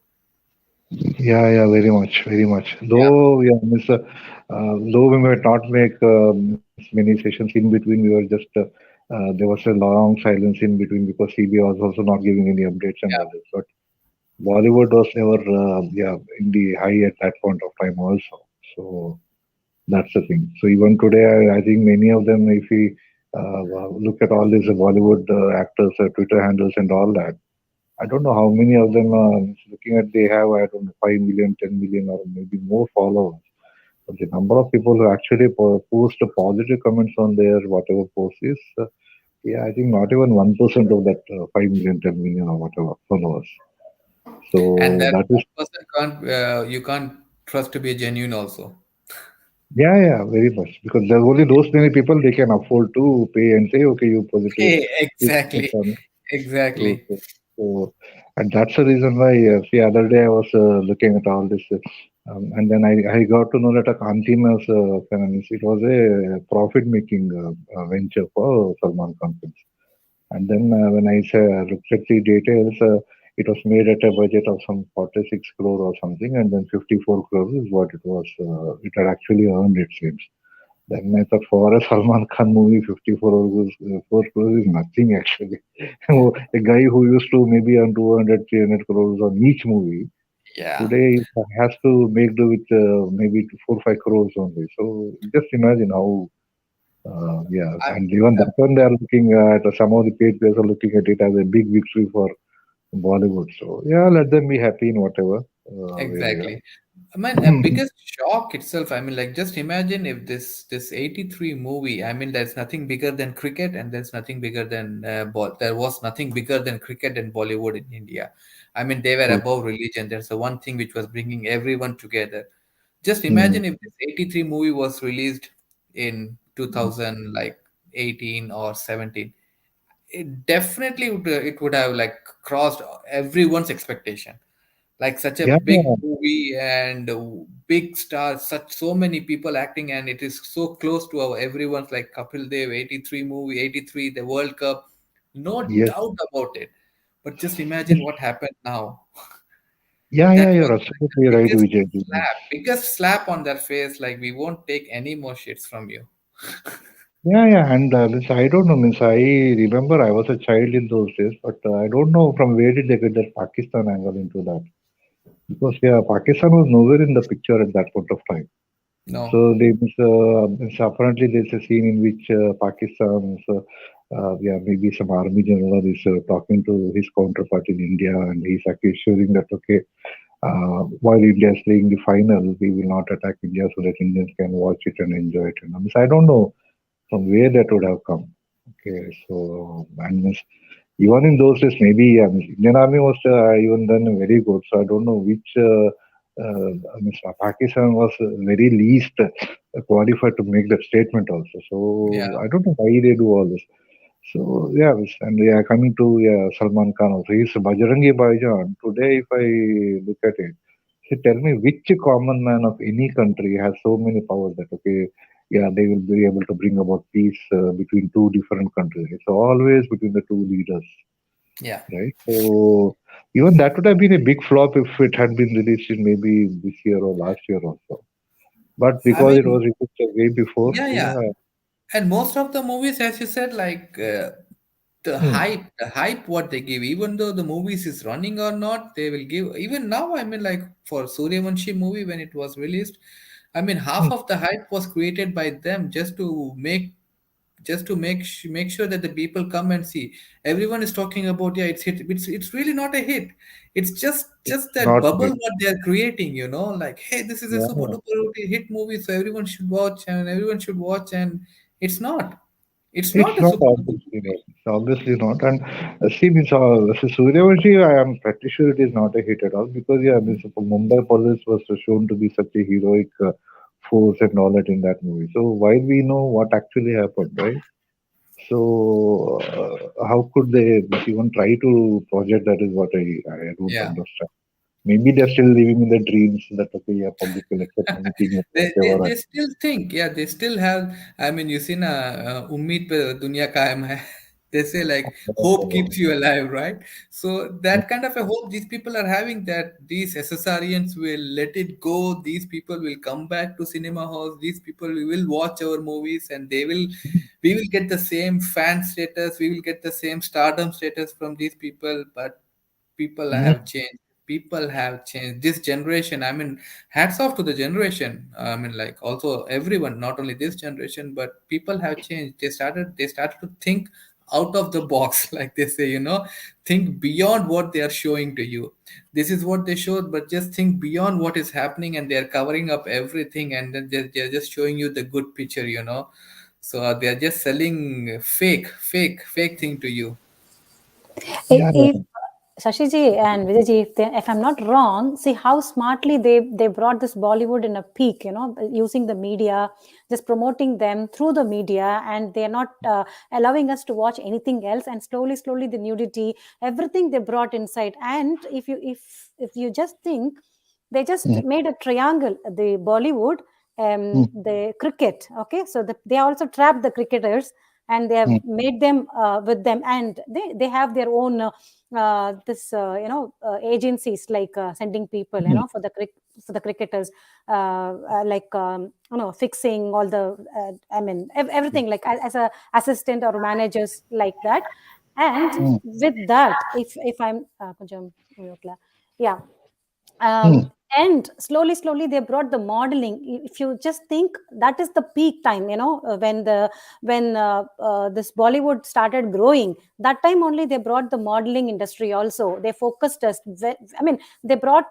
Yeah, yeah, very much, very much. Yeah. Though, yeah, miss, though we might not make many sessions in between, we were just there was a long silence in between because CB was also not giving any updates and all this. But Bollywood was never, yeah, in the high at that point of time also. So that's the thing. So even today, I think many of them, if we look at all these Bollywood actors, Twitter handles and all that, I don't know how many of them looking at they have, I don't know, 5 million, 10 million, or maybe more followers. But the number of people who actually post positive comments on their whatever post is, yeah, I think not even 1% of that 5 million, 10 million, or whatever followers. And So that that is, one person can't you can't trust to be genuine also. yeah, yeah, very much. Because there's only those many people they can afford to pay and say, okay, you positive. Hey, You exactly. So, Exactly. so, so- and that's the reason why, see, other day I was looking at all this, and then I got to know that a Kanti was, it was a profit-making venture for Salman Khan films. And then when I looked at the details, it was made at a budget of some 46 crore or something, and then 54 crores is what it was. It had actually earned, it seems. Then I thought for a Salman Khan movie, 54 crores, 4 crores is nothing actually. A guy who used to maybe earn 200, 300 crores on each movie, Yeah. today has to make do with maybe 4, 5 crores only. So just imagine how, yeah. I, And even that one they are looking at, some of the paid players are looking at it as a big victory for Bollywood. So yeah, let them be happy in whatever way they are. exactly. I mean, a biggest shock itself. I mean, like, just imagine if this 83 movie. I mean, there's nothing bigger than cricket, and there's nothing bigger than there was nothing bigger than cricket and Bollywood in India. I mean, they were Yes. above religion. There's the one thing which was bringing everyone together. Just Mm. imagine if this 83 movie was released in 2000, like 18 or 17. It definitely it would have like crossed everyone's expectation, like such a Yeah, big movie and big stars, such so many people acting, and it is so close to our everyone's, like Kapil Dev 83 movie, 83 the World Cup, no yes. doubt about it. But just imagine what happened now. Yeah, That yeah, was you're like the absolutely right, biggest Vijay. slap on their face, like we won't take any more shits from you. Yeah, yeah, and means I don't know. Means I remember I was a child in those days, but I don't know from where did they get that Pakistan angle into that. Because yeah, Pakistan was nowhere in the picture at that point of time. So No. means apparently there's a scene in which Pakistan's yeah, maybe some army general is talking to his counterpart in India, and he's actually assuring that okay, while India is playing the final, we will not attack India so that Indians can watch it and enjoy it. And I don't know from where that would have come. Okay, so and means even in those days, maybe Indian Army was even then very good. So I don't know which. I mean, Pakistan was very least qualified to make that statement also. So Yeah. I don't know why they do all this. So yeah, and yeah, coming to yeah, Salman Khan also, he's Bajrangi Bhaijaan. Today, if I look at it, so tell me which common man of any country has so many powers that okay, yeah, they will be able to bring about peace between two different countries. It's always between the two leaders, Yeah. right? So even that would have been a big flop if it had been released in maybe this year or last year also. But I because it mean, was released way before, yeah, yeah. yeah. And most of the movies, as you said, like Hmm. the hype what they give, even though the movies is running or not, they will give. Even now, I mean, like for Suryavanshi movie when it was released, I mean, half Hmm. of the hype was created by them just to make sure that the people come and see. Everyone is talking about, yeah, it's hit. It's really not a hit. It's just that Not bubble yet. what they are creating. Like, hey, this is a super Yeah. duper hit movie, so everyone should watch and everyone should watch, and it's not. It's not It's a not super duper obviously not. movie. It's obviously not. And see, means Suryavanshi, I am pretty sure it is not a hit at all because yeah, means Mumbai Police was shown to be such a heroic force and all that in that movie. So while we know what actually happened, right? So how could they even try to project that is what I don't Yeah. understand. Maybe they're still living in the dreams that okay, yeah, public will accept anything and whatever. They still think, yeah, they still have. I mean, you seen Ummid pe Dunya Kaayam Hai. They say like hope keeps you alive, right? So that kind of a hope these people are having, that these SSRians will let it go. These people will come back to cinema halls. These people will watch our movies, and we will get the same fan status. We will get the same stardom status from these people. But people have Mm, changed. People have changed. This generation, I mean, hats off to the generation. I mean, like, also everyone, not only this generation, but people have changed. They started to think out of the box like they say, think beyond what they are showing to you. This is what they showed, but just think beyond what is happening, and they are covering up everything, and then they're just showing you the good picture. So they are just selling fake thing to you. yeah, If Shashiji and Vijayji, if I'm not wrong, see how smartly they brought this Bollywood in a peak, using the media, just promoting them through the media, and they're not allowing us to watch anything else. And slowly, the nudity, everything they brought inside. And if you just think, they just yeah. made a triangle, the Bollywood, the cricket. Okay, so they also trapped the cricketers, and they have Mm, made them with them, and they have their own this agencies, like sending people, mm, for the cricketers, like fixing all the everything, like as a assistant or managers, like that. And mm, with that, if I'm konjam mute la. Yeah. mm, And slowly they brought the modeling. If you just think, that is the peak time, when this Bollywood started growing. That time only they brought the modeling industry also. They focused us, they brought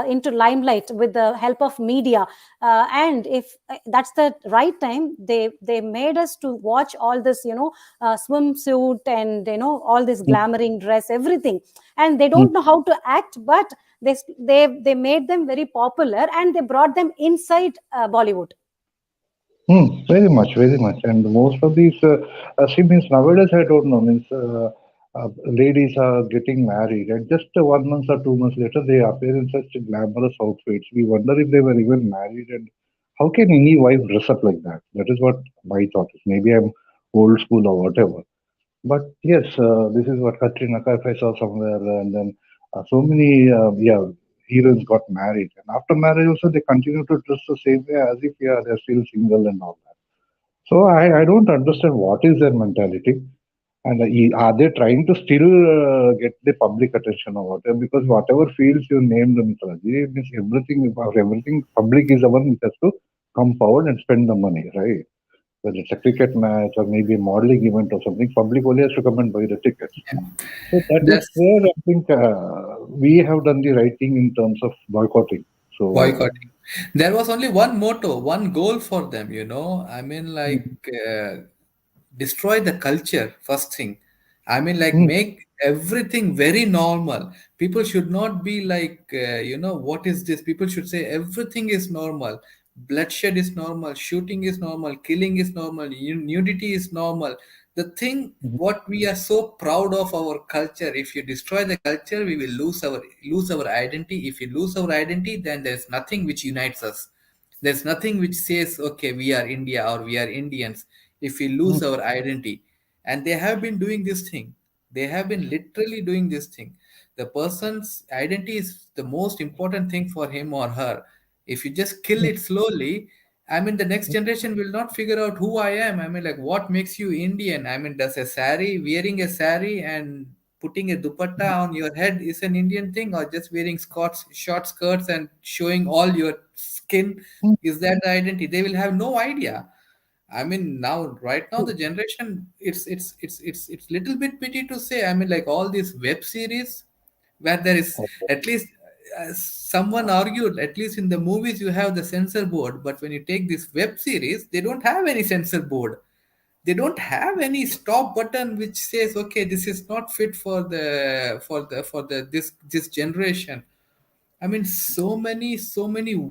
into limelight with the help of media. And if that's the right time, they made us to watch all this, swimsuit, and all this mm, glamoring dress, everything. And they mm. don't know how to act, but they made them very popular, and they brought them inside Bollywood. Very much, very much. And most of these, see, means nowadays, I don't know, means ladies are getting married, and just 1 month or 2 months later, they appear in such glamorous outfits. We wonder if they were even married, and how can any wife dress up like that? That is what my thought is. Maybe I'm old school or whatever. But yes, this is what Katrina Kaif I saw somewhere, and then so many heroines got married, and after marriage also they continue to dress the same way as if they're still single and all that. So I don't understand what is their mentality, and are they trying to still get the public attention or whatever? Because whatever fields you named, Mr. Raji, means everything public is the one which has to come forward and spend the money, right? Whether it's a cricket match or maybe a modeling event or something, public only has to come and buy the tickets. So that is That's where I think we have done the right thing in terms of boycotting. So boycotting. There was only one motto, one goal for them. I mean, like, destroy the culture, first thing. I mean, like, mm, make everything very normal. People should not be like, what is this? People should say everything is normal. Bloodshed is normal. Shooting is normal. Killing is normal. Nudity is normal. The thing mm, what we are so proud of our culture, if you destroy the culture, we will lose our identity. If you lose our identity, then there's nothing which unites us. There's nothing which says, okay, we are India or we are Indians, if we lose mm, our identity. And they have been doing this thing. They have been literally doing this thing. The person's identity is the most important thing for him or her. If you just kill mm, it slowly, I mean, the next generation will not figure out who I am. I mean, like, what makes you Indian? I mean, does wearing a sari and putting a dupatta on your head is an Indian thing, or just wearing short skirts and showing all your skin? mm, Is that the identity? They will have no idea. I mean, right now, the generation, it's little bit pity to say. I mean, like, all these web series where there is at least someone argued, at least in the movies you have the censor board, but when you take this web series, they don't have any censor board. They don't have any stop button which says, okay, this is not fit for the this generation. I mean, so many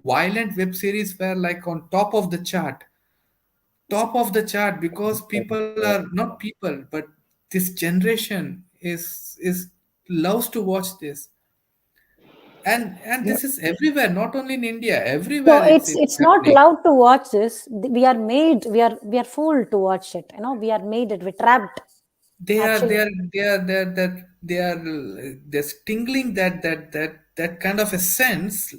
violent web series were like on top of the chart, because people are not people, but this generation is loves to watch this. And yeah, this is everywhere, not only in India, No, everywhere it's it's it's it's not happening. allowed to watch this. We are fooled to watch it. We are made it. We trapped. they are they Actually, are they are they are that they are they're tingling that kind of a sense.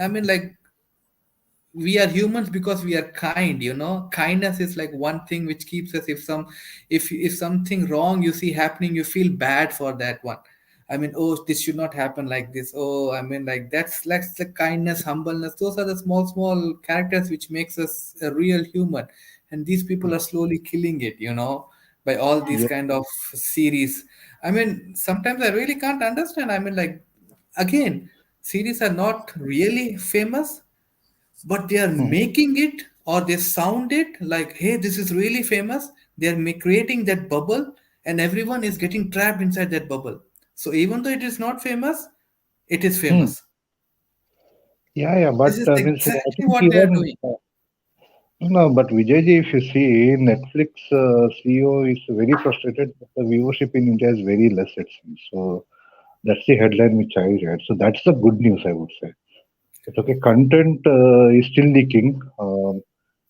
I mean, like, we are humans because we are kind, kindness is like one thing which keeps us. If something wrong you see happening, you feel bad for that one. I mean, oh, this should not happen like this. Oh, I mean, like, that's like the kindness, humbleness, those are the small characters which makes us a real human. And these people are slowly killing it, by all these Yeah. kind of series. I mean, sometimes I really can't understand. I mean, like, again, series are not really famous, but they are Hmm. making it, or they sound it like, hey, this is really famous. They are creating that bubble, and everyone is getting trapped inside that bubble. So even though it is not famous, it is Hmm. famous. Yeah, yeah, but This is means I exactly think what they are even doing. no, but Vijayji, if you see, Netflix CEO is very frustrated that the viewership in India is very less, it seems. So that's the headline which I read. So that's the good news, I would say. It's okay. Content is still the king.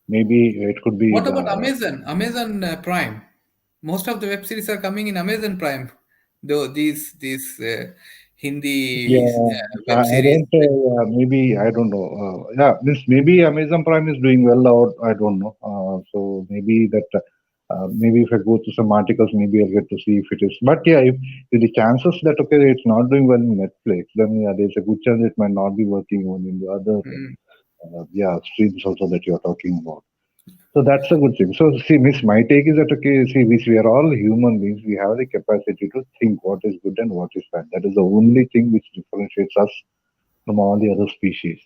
Maybe it could be What about the Amazon Prime? Most of the web series are coming in Amazon Prime, though these Hindi yeah. web I series. don't. Maybe I don't know. Yeah, means maybe Amazon Prime is doing well, or I don't know. So maybe that. Maybe if I go to some articles, maybe I'll get to see if it is. But yeah, if the chances that okay, it's not doing well in Netflix, then yeah, there's a good chance it might not be working on in the other Mm, yeah streams also that you're talking about. So that's a good thing. So see, Miss, my take is that okay, see, we are all human beings. We have the capacity to think what is good and what is bad. That is the only thing which differentiates us from all the other species,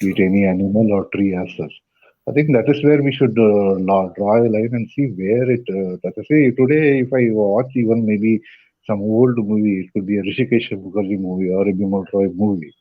be it true. any animal or tree as such. I think that is where we should draw a line and see where it. That is, see, today if I watch even maybe some old movie, it could be a Rishikesh Mukherjee movie or a Bimal Roy movie.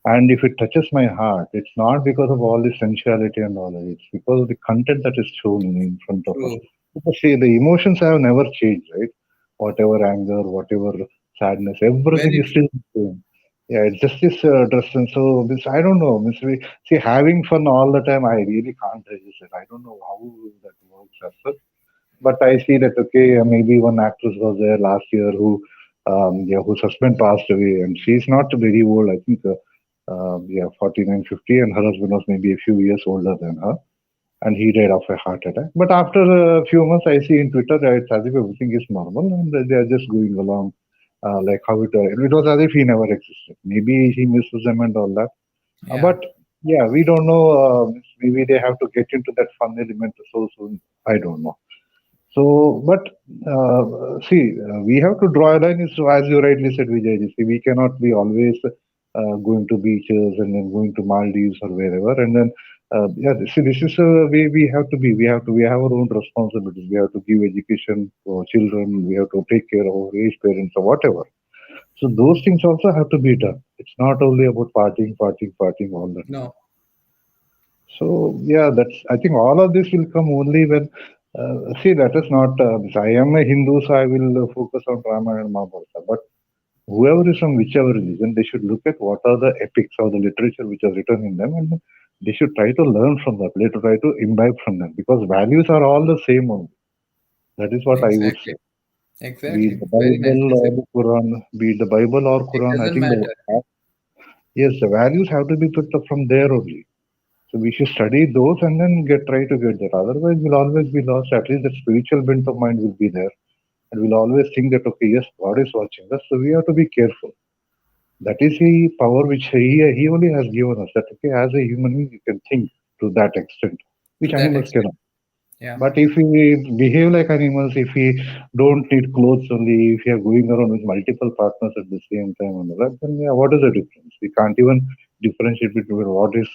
And if it touches my heart, it's not because of all the sensuality and all that. It's because of the content that is shown in front of us. True. Because see, the emotions have never changed, right? Whatever anger, whatever sadness, everything Very is still the same. Yeah, it's just this dress. And so this, I don't know. Miss, see, having fun all the time, I really can't resist it. I don't know how that works as such. But I see that okay, maybe one actress was there last year who, yeah, whose husband passed away, and she's not very old. I think, yeah, 49, 50, and her husband was maybe a few years older than her, and he died of a heart attack. But after a few months, I see in Twitter that it's as if everything is normal, and they are just going along like how it was as if he never existed. Maybe he misses them and all that. Yeah. But yeah, we don't know. Maybe they have to get into that fun element so soon. I don't know. So, but see, we have to draw a line. Is as you rightly said, Vijay. See, we cannot be always going to beaches and then going to Maldives or wherever, and then yeah. See, this is we have to be. We have our own responsibilities. We have to give education to our children. We have to take care of our age parents or whatever. So those things also have to be done. It's not only about partying all the time. No. So yeah, that's. I think all of this will come only when. See, that is not. I am a Hindu, so I will focus on Ramayana and Mahabharata. But whoever is from whichever religion, they should look at what are the epics or the literature which are written in them, and they should try to learn from that. They to try to imbibe from them because values are all the same only. That is what I would Exactly. say. Be it Exactly. the Very Bible nicely or said. the Quran, be it the Bible or It Quran. I doesn't think matter. yes, the values have to be picked up from there only. So we should study those and then try to get that. Otherwise, we'll always be lost. At least that spiritual bent of mind will be there, and we'll always think that okay, yes, God is watching us, so we have to be careful. That is the power which he only has given us. That okay, as a human being, you can think to that extent, To which that animals extent. cannot. Yeah. But if we behave like animals, if we don't need clothes only, if we are going around with multiple partners at the same time, and all that, then yeah, what is the difference? We can't even differentiate between what is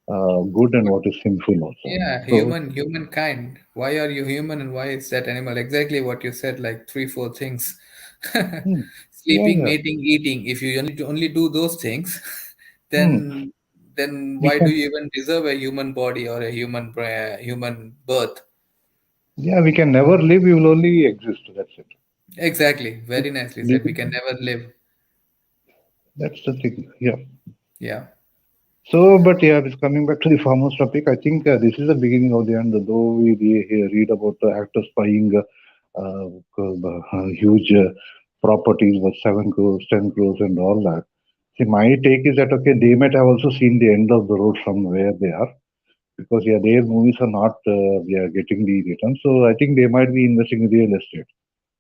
good and what is sinful also. Yeah, So, humankind. Why are you human and why is that animal? Exactly what you said, like three, four things. hmm, yeah, Sleeping, yeah, mating, eating. If you only do those things, hmm, then we why do can, you even deserve a human body or a human birth? we can never live. We will only exist. That's it. Exactly. Very nicely said. We can Living, never live. that's the thing. Yeah. Yeah. So, but yeah, it's coming back to the farmers topic. I think this is the beginning of the end. Though we read about the actors spying huge properties worth 7 crores, 10 crores, and all that. See, my take is that okay, they might have also seen the end of the road from where they are because yeah, their movies are not yeah, getting the return. So I think they might be investing in real estate.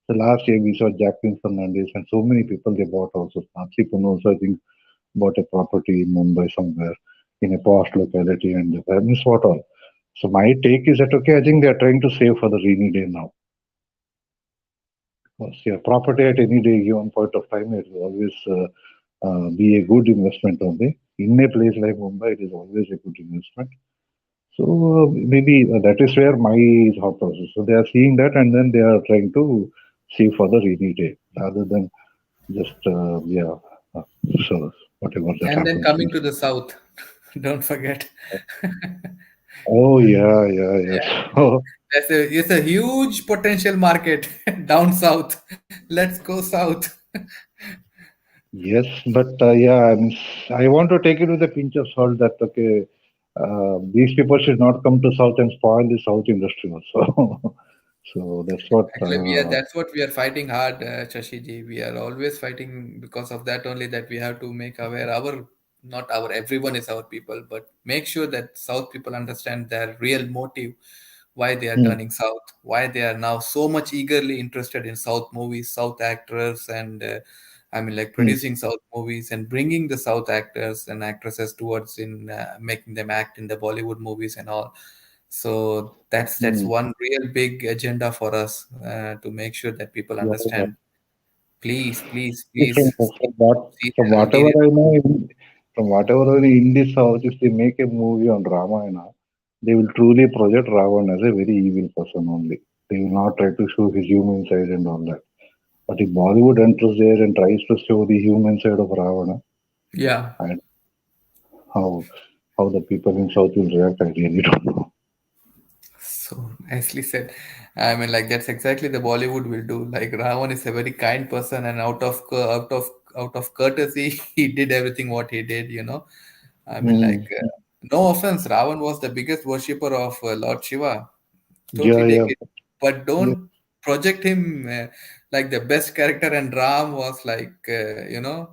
So last year we saw Jacqueline Fernandez and so many people they bought also. Nancy Puno also I think bought a property in Mumbai somewhere in a posh locality and the parents bought all. So my take is that okay, I think they are trying to save for the rainy day now. Because yeah, property at any day given point of time it will always be a good investment only. In a place like Mumbai, it is always a good investment. So maybe that is where my thought process. So they are seeing that and then they are trying to save for the rainy day rather than just uh, so whatever that And then happens. coming to the south, don't forget. Oh yeah, yeah, yes. Yeah, Oh it's a huge potential market down south. Let's go south. yes, but yeah, I want to take it with a pinch of salt that okay, these people should not come to South and spoil the South industry also. So that's what. Actually, that's what we are fighting hard, Shashiji. We are always fighting because of that only, that we have to make aware our, not our, everyone is our people, but make sure that South people understand their real motive, why they are Hmm, turning South, why they are now so much eagerly interested in South movies, South actors, and I mean, like hmm, producing South movies and bringing the South actors and actresses towards in making them act in the Bollywood movies and all. So that's hmm. one real big agenda for us, to make sure that people Yeah, yeah. understand. Please, please, See, please see from the whatever interior. I know, from whatever I know in this house, if they make a movie on Ramayana, they will truly project Ravan as a very evil person only. They will not try to show his human side and all that. But if Bollywood enters there and tries to show the human side of Ravana, Yeah. and how how the people in South will react, I really don't know. So nicely said. I mean, like that's exactly the Bollywood will do. Like Ravan is a very kind person, and out of courtesy, he did everything what he did. I mean, Hmm. like no offense, Ravan was the biggest worshipper of Lord Shiva. Yeah, Totally take yeah, it, but yeah, don't project him like the best character. And Ram was like, yeah.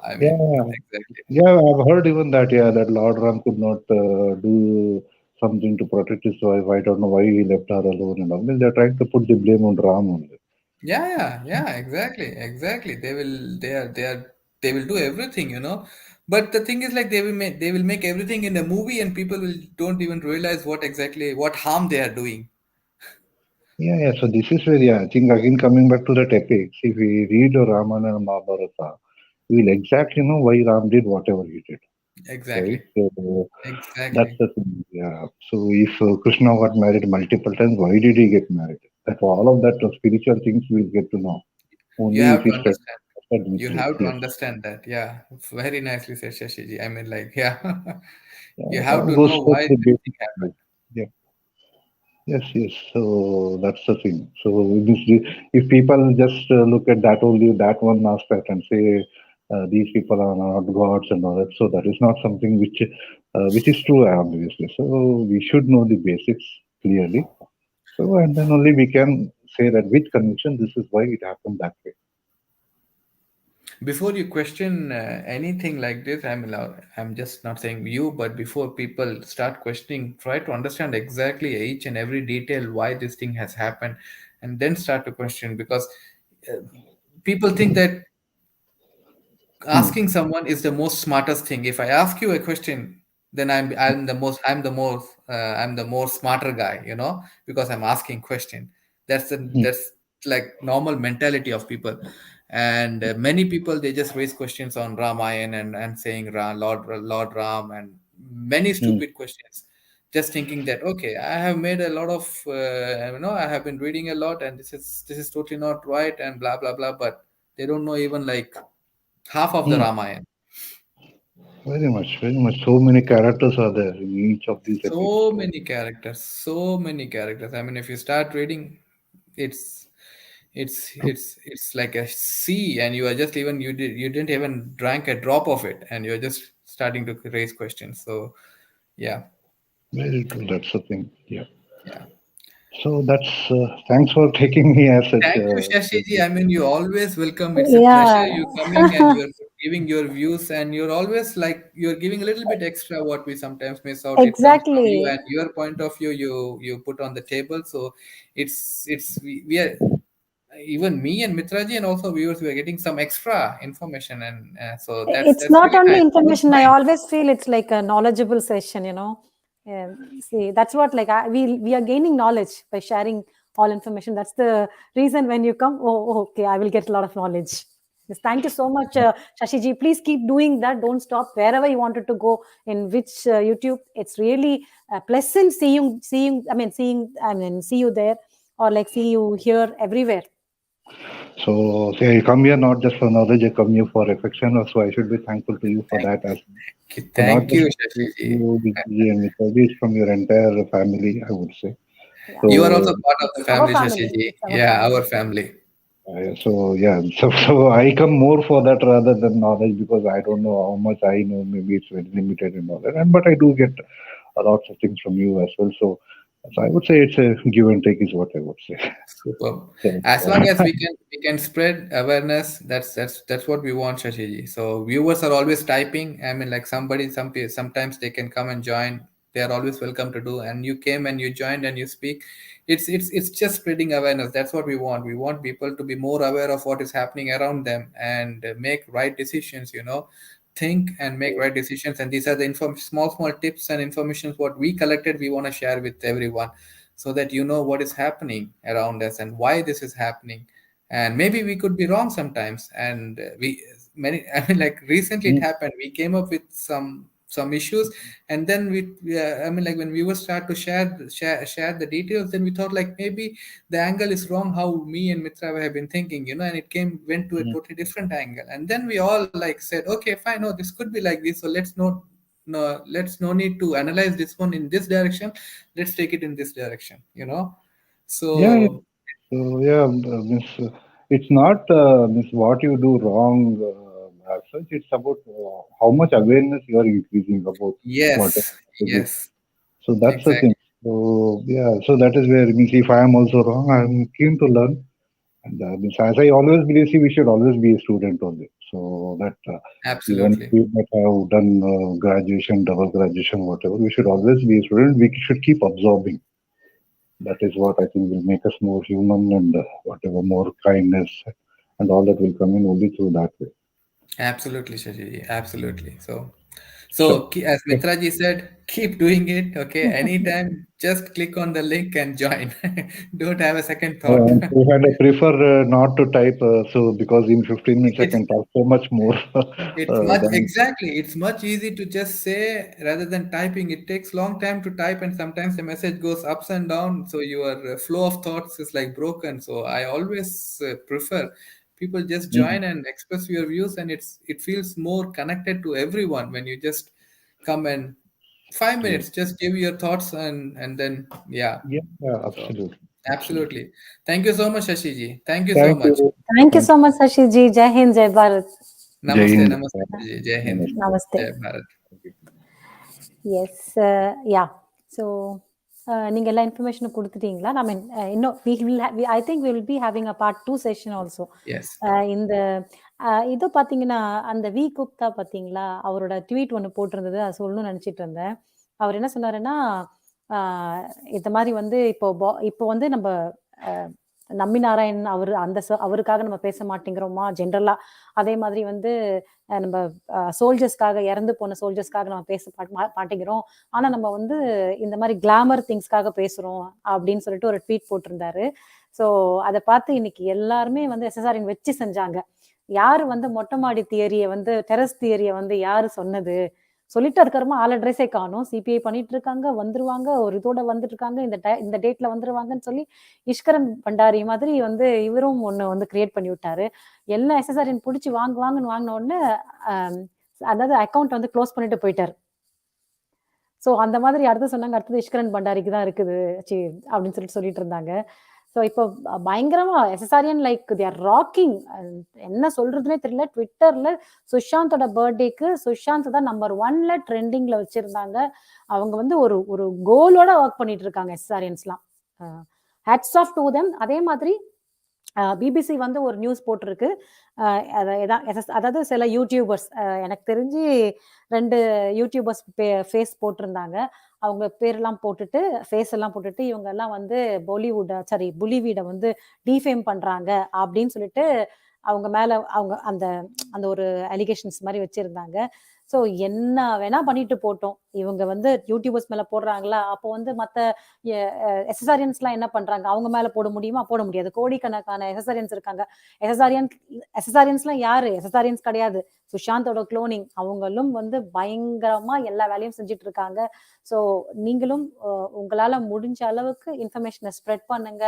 I mean, yeah. exactly. Yeah, I've heard even that, yeah, that Lord Ram could not do something to protect his wife. I don't know why he left her alone and all. I mean, they're trying to put the blame on Ram only. Yeah, yeah, yeah, exactly, exactly. They will do everything. But the thing is, like, they will make everything in the movie, and people will don't even realize what harm they are doing. Yeah, yeah. So this is where, yeah, I think again coming back to that epics, if we read Ramayana and Mahabharata, we will exactly know why Ram did whatever he did, right? Exactly, So that's exactly. the thing. Yeah. So if Krishna got married multiple times, why did he get married? That all of that spiritual things we'll get to know You only if have we to study understand. You deeply. have to Yes. understand that. Yeah, very nicely said, Shashiji. I mean, like, yeah, Yeah, you it have all to goes know to why the this thing basics. happened. Yeah. Yes, yes. So that's the thing. So if people just look at that only that one aspect and say these people are not gods and all that, so that is not something which is true, obviously. So we should know the basics clearly. So and then only we can say that with conviction this is why it happened that way. Before you question anything like this, I'm just not saying you, but before people start questioning, try to understand exactly each and every detail why this thing has happened, and then start to question, because uh, people think that Hmm. asking someone is the most smartest thing. If I ask you a question, then I'm the more smarter guy, because I'm asking question. Hmm. That's like normal mentality of people. And many people, they just raise questions on Ramayan, and saying Lord Ram, and many Hmm. stupid questions, just thinking that okay, I have made a lot of I have been reading a lot, and this is totally not right, and blah blah blah. But they don't know even like half of the Hmm. Ramayana. Very much, very much. So many characters are there in each of these epics. So So many characters, so many characters. I mean, if you start reading, it's it's like a sea, and you are just even you didn't even drank a drop of it, and you're just starting to raise questions. So yeah, very true. That's the thing. Yeah. yeah. So that's thanks for taking me as such. Thank you, Shashiji. I mean, you always welcome. It's a pleasure Yeah, you coming and you're giving your views, and you're always like you're giving a little bit extra what we sometimes miss out. It comes from you exactly. and your point of view. You put on the table. So we are even me and Mitraji and also viewers. We are getting some extra information, and so It's that's not really only nice. I don't information. I mind. always feel it's like a knowledgeable session, you know. See, that's what like we are gaining knowledge by sharing all information. That's the reason when you come, okay, I will get a lot of knowledge. Yes, thank you so much, Shashiji. Please keep doing that. Don't stop wherever you wanted to go. In which YouTube, it's really pleasant seeing. I mean, see you there or like see you here everywhere. So, say I come here not just for knowledge, I come here for affection. So I should be thankful to you for Thank that as well. you, So not thank just you, you, Shashiji. Vijay, and Mitaji, it's from your entire family, I would say. Yeah, You are also So, part of the it's our family, family. Shashiji. It's our Yeah, family. our family. so yeah, so I come more for that rather than knowledge because I don't know how much I know. Maybe it's very limited in knowledge, and but I do get lots of things from you as well. So I would say it's a give and take is what I would say. Superb. So, As long as we can spread awareness, that's what we want, Shashiji. So viewers are always typing. I mean, like sometimes they can come and join. They are always welcome to do. And you came and you joined and you speak. It's just spreading awareness. That's what we want. We want people to be more aware of what is happening around them and make right decisions. Think and make right decisions. And these are the small tips and informations what we collected. We want to share with everyone so that you know what is happening around us and why this is happening. And maybe we could be wrong sometimes, and we many I mean, like recently it mm, happened, we came up with some issues, and then I mean, like when we were start to share the details, then we thought like maybe the angle is wrong how me and Mitra have been thinking, and it went to a mm. totally different angle, and then we all like said, okay, fine, no, this could be like this, so let's no need to analyze this one in this direction, let's take it in this direction. Yeah, yeah. So So yeah, miss, it's not miss what you do wrong as such. It's about how much awareness you are increasing about whatever yes, it is. yes, So that's the thing. exactly, So yeah, so that is where means if I am also wrong, I'm keen to learn. And means as I always believe, see, we should always be a student only. So that even absolutely, we might have done graduation, double graduation, whatever, we should always be a student. We should keep absorbing. That is what I think will make us more human and whatever more kindness and all that will come in only through that way. absolutely, Shashi, absolutely. So Sure. as Mitraji said, keep doing it. Okay, anytime, just click on the link and join. Don't have a second thought. And I prefer not to type so because in 15 minutes I it's can talk so much more than. It's much easy to just say rather than typing. It takes long time to type, and sometimes the message goes ups and down. So your flow of thoughts is like broken. So I always prefer people just Mhm. join and express your views, and it feels more connected to everyone when you just come and five Yes. minutes, just give your thoughts, and then yeah. Yeah, yeah, So absolutely. Absolutely. absolutely, thank you so much, Shashiji. Thank you so Thank much. you. Thank you Thank so much, Sashiji. Jai Hind, Jai Bharat. you. Jai Namaste, Hind. namaste, Shashiji. Jai Hind, Namaste. Namaste. Jai Bharat. Yes, yeah. So, நீங்க எல்லா இன்ஃபர்மேஷனும் குடுத்துட்டீங்களா? I mean, இன்னும் I think we will be having a part 2 session also. Yes. இந்த இது பார்த்தீங்கன்னா, அந்த குப்தா பார்த்தீங்களா? அவரோட tweet ஒண்ணு போட்டிருந்தது. அத சொல்லணும்னு நெனச்சிட்டு இருந்தேன். அவர் என்ன சொன்னாருன்னா, ஆ இந்த மாரி வந்து இப்போ வந்து நம்ப அ நம்பி நாராயண் அவரு அவருக்காக நம்ம பேச மாட்டேங்கிறோமா? ஜென்ரலா. அதே மாதிரி வந்து நம்ப சோல்ஜர்ஸ்க்காக இறந்து போன சோல்ஜர்ஸ்க்காக நம்ம பேச மாட்டேங்கிறோம். ஆனா நம்ம வந்து இந்த மாரி கிளாமர் திங்ஸ்க்காக பேசுறோம் அப்படின்னு சொல்லிட்டு ஒரு ட்வீட் போட்டிருந்தாரு. ஸோ அத பார்த்து இன்னைக்கு எல்லாருமே வந்து எஸ்எஸ்ஆர்என் வச்சு செஞ்சாங்க. யாரு வந்து மொட்டை மாடி தியரிய வந்து டெரஸ் தியரிய வந்து யாரு சொன்னது? சொல்லிட்டு அதுக்கப்புறமா ஆள் அட்ரஸே காணோம். சிபிஐ பண்ணிட்டு இருக்காங்க, வந்துருவாங்க, ஒரு இதோட வந்துட்டு இருக்காங்க. இந்த டேட்ல வந்துருவாங்கன்னு சொல்லி இஷ்கரன் பண்டாரி மாதிரி வந்து இவரும் ஒண்ணு வந்து கிரியேட் பண்ணி விட்டாரு. எல்லா எஸ்எஸ்ஆர்என் புடிச்சு வாங்குன்னு வாங்குன உடனே அதாவது அக்கவுண்ட் வந்து க்ளோஸ் பண்ணிட்டு போயிட்டாரு. ஸோ அந்த மாதிரி அடுத்து சொன்னாங்க, அடுத்தது இஷ்கரன் பண்டாரிக்கு தான் இருக்குது. அப்படின்னு சொல்லிட்டு இருந்தாங்க. ஸோ இப்போ பயங்கரமா எஸ்எஸ்ஆர்என் லைக் தே ஆர் ராக்கிங். என்ன சொல்றதுன்னே தெரியல. ட்விட்டர்ல சுஷாந்தோட பர்த்டேக்கு சுஷாந்த் தான் நம்பர் 1ல ட்ரெண்டிங்ல வச்சிருந்தாங்க. அவங்க வந்து ஒரு ஒரு கோலோட ஒர்க் பண்ணிட்டு இருக்காங்க எஸ்எஸ்ஆர்என்ஸ்லாம். Hats off to them. அதே மாதிரி பிபிசி வந்து ஒரு நியூஸ் போட்டிருக்கு. அதாவது சில யூடியூபர்ஸ், எனக்கு தெரிஞ்சு 2 யூடியூபர்ஸ் ஃபேஸ் போட்டிருந்தாங்க. அவங்க பேர்லாம் போட்டுட்டு, ஃபேஸ் எல்லாம் போட்டுட்டு, இவங்க எல்லாம் வந்து புலிவீட வந்து டீஃபேம் பண்றாங்க அப்படின்னு சொல்லிட்டு அவங்க மேல அவங்க அந்த அந்த ஒரு அலிகேஷன்ஸ் மாதிரி வச்சிருந்தாங்க. ஸோ என்ன வேணா பண்ணிட்டு போட்டோம். இவங்க வந்து யூடியூபர்ஸ் மேல போடுறாங்களா, அப்போ வந்து மத்த எஸ்எஸ்ஆரியன்ஸ்லாம் என்ன பண்றாங்க, அவங்க மேல போட முடியுமா? போட முடியாது. கோடிக்கணக்கான எஸ்எஸ்ஆரியன்ஸ் இருக்காங்க. எஸ்எஸ்ஆரியன்ஸ்லாம் யாரு? எஸ்எஸ்ஆரியன்ஸ் கிடையாது. சுஷாந்தோட குளோனிங். அவங்களும் வந்து பயங்கரமா எல்லா வேலையும் செஞ்சுட்டு இருக்காங்க. ஸோ நீங்களும் உங்களால முடிஞ்ச அளவுக்கு இன்ஃபர்மேஷனை ஸ்ப்ரெட் பண்ணுங்க.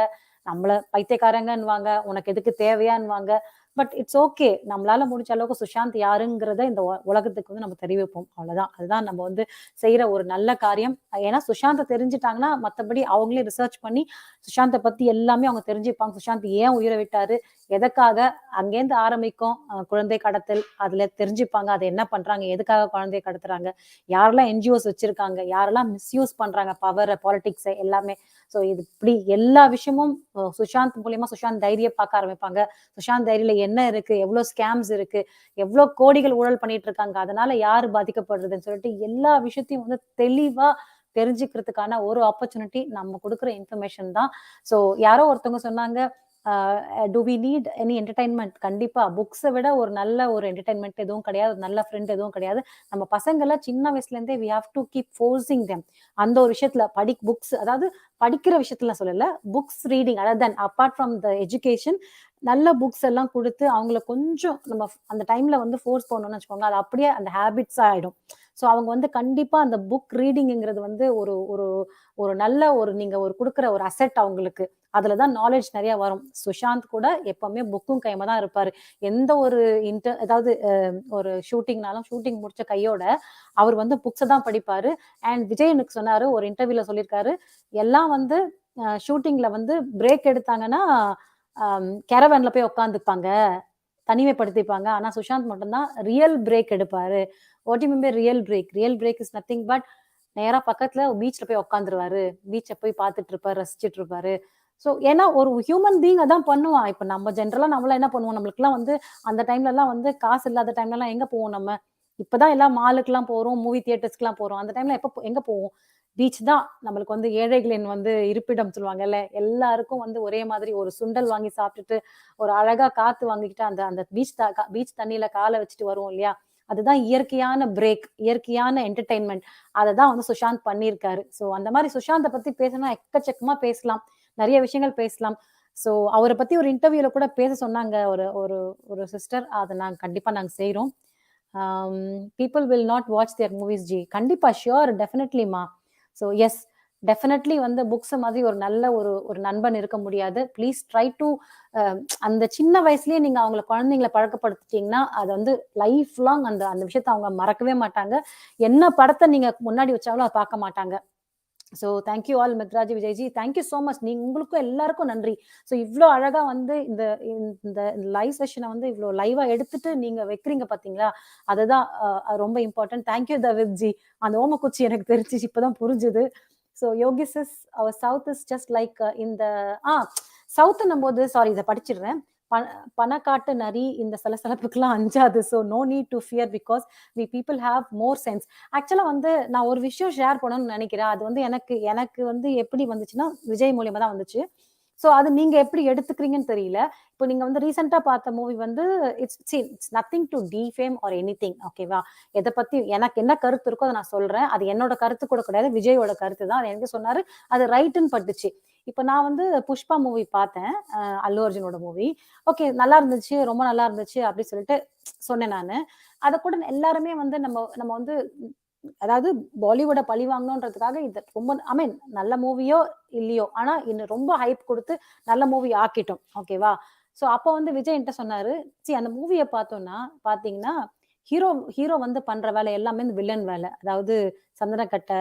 நம்மள பைத்தியக்காரங்கன்னுவாங்க, உனக்கு எதுக்கு தேவையான்னுவாங்க. But it's okay. நம்மளால முடிஞ்ச அளவுக்கு சுஷாந்த் யாருங்கிறத இந்த உலகத்துக்கு வந்து நம்ம தெரிவிப்போம். அவ்வளவுதான். அதுதான் நம்ம வந்து செய்யற ஒரு நல்ல காரியம். ஏன்னா சுஷாந்தை தெரிஞ்சுட்டாங்கன்னா மத்தபடி அவங்களே ரிசர்ச் பண்ணி சுஷாந்தை பத்தி எல்லாமே அவங்க தெரிஞ்சுப்பாங்க. சுஷாந்த் ஏன் உயிரை விட்டாரு, எதுக்காக, அங்கேருந்து ஆரம்பிக்கும் குழந்தை கடத்தல். அதுல தெரிஞ்சுப்பாங்க அது என்ன பண்றாங்க, எதுக்காக குழந்தைய கடத்துறாங்க, யாரெல்லாம் என்ஜிஓஸ் வச்சிருக்காங்க, யாரெல்லாம் மிஸ்யூஸ் பண்றாங்க பவர், பாலிடிக்ஸ் எல்லாமே. ஸோ இது இப்படி எல்லா விஷயமும் சுஷாந்த் மூலியமா சுஷாந்த் டைரியை பார்க்க ஆரம்பிப்பாங்க. சுஷாந்த் டைரியில என்ன இருக்கு, எவ்வளவு ஸ்கேம்ஸ் இருக்கு, எவ்வளவு கோடிகள் ஊழல் பண்ணிட்டு இருக்காங்க, அதனால யாரு பாதிக்கப்படுறதுன்னு சொல்லிட்டு எல்லா விஷயத்தையும் வந்து தெளிவா தெரிஞ்சுக்கிறதுக்கான ஒரு ஆப்பர்ச்சுனிட்டி நம்ம கொடுக்குற இன்ஃபர்மேஷன் தான். ஸோ யாரோ ஒருத்தவங்க சொன்னாங்க, do we need any entertainment? கண்டிப்பா. புக்ஸை விட ஒரு நல்ல ஒரு என்டர்டைன்மெண்ட் எதுவும் கிடையாது, நல்ல ஃப்ரெண்ட் எதுவும் கிடையாது. நம்ம பசங்களை சின்ன வயசுல இருந்தே we have to keep forcing them அந்த ஒரு விஷயத்துல புக்ஸ், அதாவது படிக்கிற விஷயத்துல சொல்லல, புக்ஸ் ரீடிங், அதாவது அப்பார்ட் ஃப்ரம் த எஜுகேஷன், நல்ல புக்ஸ் எல்லாம் கொடுத்து அவங்கள கொஞ்சம் நம்ம அந்த டைம்ல வந்து ஃபோர்ஸ் பண்ணணும்னு வச்சுக்கோங்க, அது அப்படியே அந்த ஹேபிட்ஸ் ஆயிடும். ஸோ அவங்க வந்து கண்டிப்பா அந்த புக் ரீடிங்கிறது வந்து ஒரு ஒரு ஒரு நல்ல நீங்க கொடுக்குற ஒரு அசெட் அவங்களுக்கு. அதுலதான் நாலேஜ் நிறைய வரும். சுஷாந்த் கூட எப்பவுமே புக்கும் கைமா தான் இருப்பாரு. எந்த ஒரு ஏதாவது ஒரு ஷூட்டிங் முடிச்ச கையோட அவர் வந்து புக்ஸை தான் படிப்பாரு. அண்ட் விஜய் எனக்கு சொன்னாரு, ஒரு இன்டர்வியூல சொல்லியிருக்காரு, எல்லாம் வந்து ஷூட்டிங்ல வந்து பிரேக் எடுத்தாங்கன்னா கேரவேன்ல போய் உட்காந்துப்பாங்க, தனிமைப்படுத்திப்பாங்க. ஆனா சுஷாந்த் மட்டும்தான் ரியல் பிரேக் எடுப்பாரு. What you mean by real break? Real break is nothing but நேரா பக்கத்துல பீச்ல போய் உட்காந்துருவாரு, பீச்சை போய் பார்த்துட்டு இருப்பாரு, ரசிச்சுட்டு இருப்பாரு. ஸோ ஏன்னா ஒரு ஹியூமன் பீங் அதான் பண்ணுவான். இப்ப நம்ம ஜென்ரலா நம்மளாம் என்ன பண்ணுவோம், நம்மளுக்குலாம் வந்து அந்த டைம்ல எல்லாம் வந்து காசு இல்லாத டைம்ல எல்லாம் எங்க போவோம் நம்ம? இப்பதான் எல்லாம் மாலுக்குலாம் போறோம், மூவி தியேட்டர்ஸ்க்குலாம் போறோம். அந்த டைம்ல எங்க போவோம்? பீச் தான் நம்மளுக்கு வந்து ஏழைகளின் வந்து இருப்பிடம் சொல்லுவாங்கல்ல. எல்லாருக்கும் வந்து ஒரே மாதிரி ஒரு சுண்டல் வாங்கி சாப்பிட்டுட்டு, ஒரு அழகா காத்து வாங்கிக்கிட்டு அந்த அந்த பீச் தண்ணியில காலை வச்சுட்டு வருவோம் இல்லையா? அதுதான் இயற்கையான பிரேக், இயற்கையான என்டர்டைன்மெண்ட். அததான் வந்து சுஷாந்த் பண்ணியிருக்காரு. ஸோ அந்த மாதிரி சுஷாந்தை பத்தி பேசணும்னா எக்கச்சக்கமா பேசலாம், நிறைய விஷயங்கள் பேசலாம். ஸோ அவரை பத்தி ஒரு இன்டர்வியூல கூட பேச சொன்னாங்க ஒரு ஒரு ஒரு சிஸ்டர். அதை கண்டிப்பா நாங்க செய்யறோம். People will not watch their movies G. கண்டிப்பா, ஷியோர், டெஃபினெட்லிமா. ஸோ எஸ், டெஃபினெட்லி வந்து புக்ஸ் மாதிரி ஒரு நல்ல ஒரு நண்பன் இருக்க முடியாது. ப்ளீஸ் ட்ரை டு அந்த சின்ன வயசுலயே நீங்க அவங்களை குழந்தைங்களை பழக்கப்படுத்திட்டீங்கன்னா அது வந்து லைஃப் லாங் அந்த அந்த விஷயத்த அவங்க மறக்கவே மாட்டாங்க. என்ன படத்தை நீங்க முன்னாடி வச்சாலும் அதை பார்க்க மாட்டாங்க. So thank you all Mitraji, Vijayji, thank you so much. உங்களுக்கும் எல்லாருக்கும் நன்றி. ஸோ இவ்வளோ அழகா வந்து இந்த இந்த லைவ் செஷனை வந்து இவ்வளோ லைவா எடுத்துட்டு நீங்க வைக்கிறீங்க பாத்தீங்களா, அதுதான் ரொம்ப இம்பார்ட்டன்ட். தேங்க்யூ தவிப்ஜி. அந்த ஓமக்குச்சி எனக்கு தெரிஞ்சிச்சு, இப்பதான் புரிஞ்சுது. ஸோ யோகி சிஸ், அவர் சவுத் இஸ் ஜஸ்ட் லைக் இந்த சவுத்ன்னும் போது, சாரி இதை படிச்சிடுறேன். பணக்காட்டு நரி இந்த சலசலப்புக்கெல்லாம் அஞ்சாது. So no need to fear because we people have more sense. ஆக்சுவலா வந்து நான் ஒரு விஷயம் ஷேர் பண்ணணும்னு நினைக்கிறேன். அது வந்து எனக்கு வந்து எப்படி வந்துச்சுன்னா விஜய் மூலியமா தான் வந்துச்சு. ஸோ அது நீங்க எப்படி எடுத்துக்கிறீங்கன்னு தெரியல. இப்போ நீங்க வந்து ரீசெண்டா பார்த்த மூவி வந்து it's nothing to defame or anything. ஓகேவா? எதை பத்தி எனக்கு என்ன கருத்து இருக்கோ அதை நான் சொல்றேன். அது என்னோட கருத்து கூட கிடையாது, விஜயோட கருத்து தான். அது எனக்கு சொன்னாரு, அது ரைட்டுன்னு பட்டுச்சு. இப்ப நான் வந்து புஷ்பா மூவி பார்த்தேன், அல்லு அர்ஜுனோட மூவி. ஓகே, நல்லா இருந்துச்சு, ரொம்ப நல்லா இருந்துச்சு அப்படி சொல்லிட்டு சொன்னேன் நானு. அதை கூட எல்லாருமே வந்து நம்ம நம்ம வந்து அதாவது பாலிவுட பழி வாங்கணுன்றதுக்காக இது ரொம்ப நல்ல மூவியோ இல்லையோ, ஆனா இன்னும் ரொம்ப ஹைப் கொடுத்து நல்ல மூவி ஆக்கிட்டோம். ஓகேவா? சோ அப்ப வந்து விஜய் என்கிட்ட சொன்னாரு, அந்த மூவியை பார்த்தோம்னா பாத்தீங்கன்னா ஹீரோ ஹீரோ வந்து பண்ற வேலை எல்லாமே வில்லன் வேலை. அதாவது சந்தன கட்டை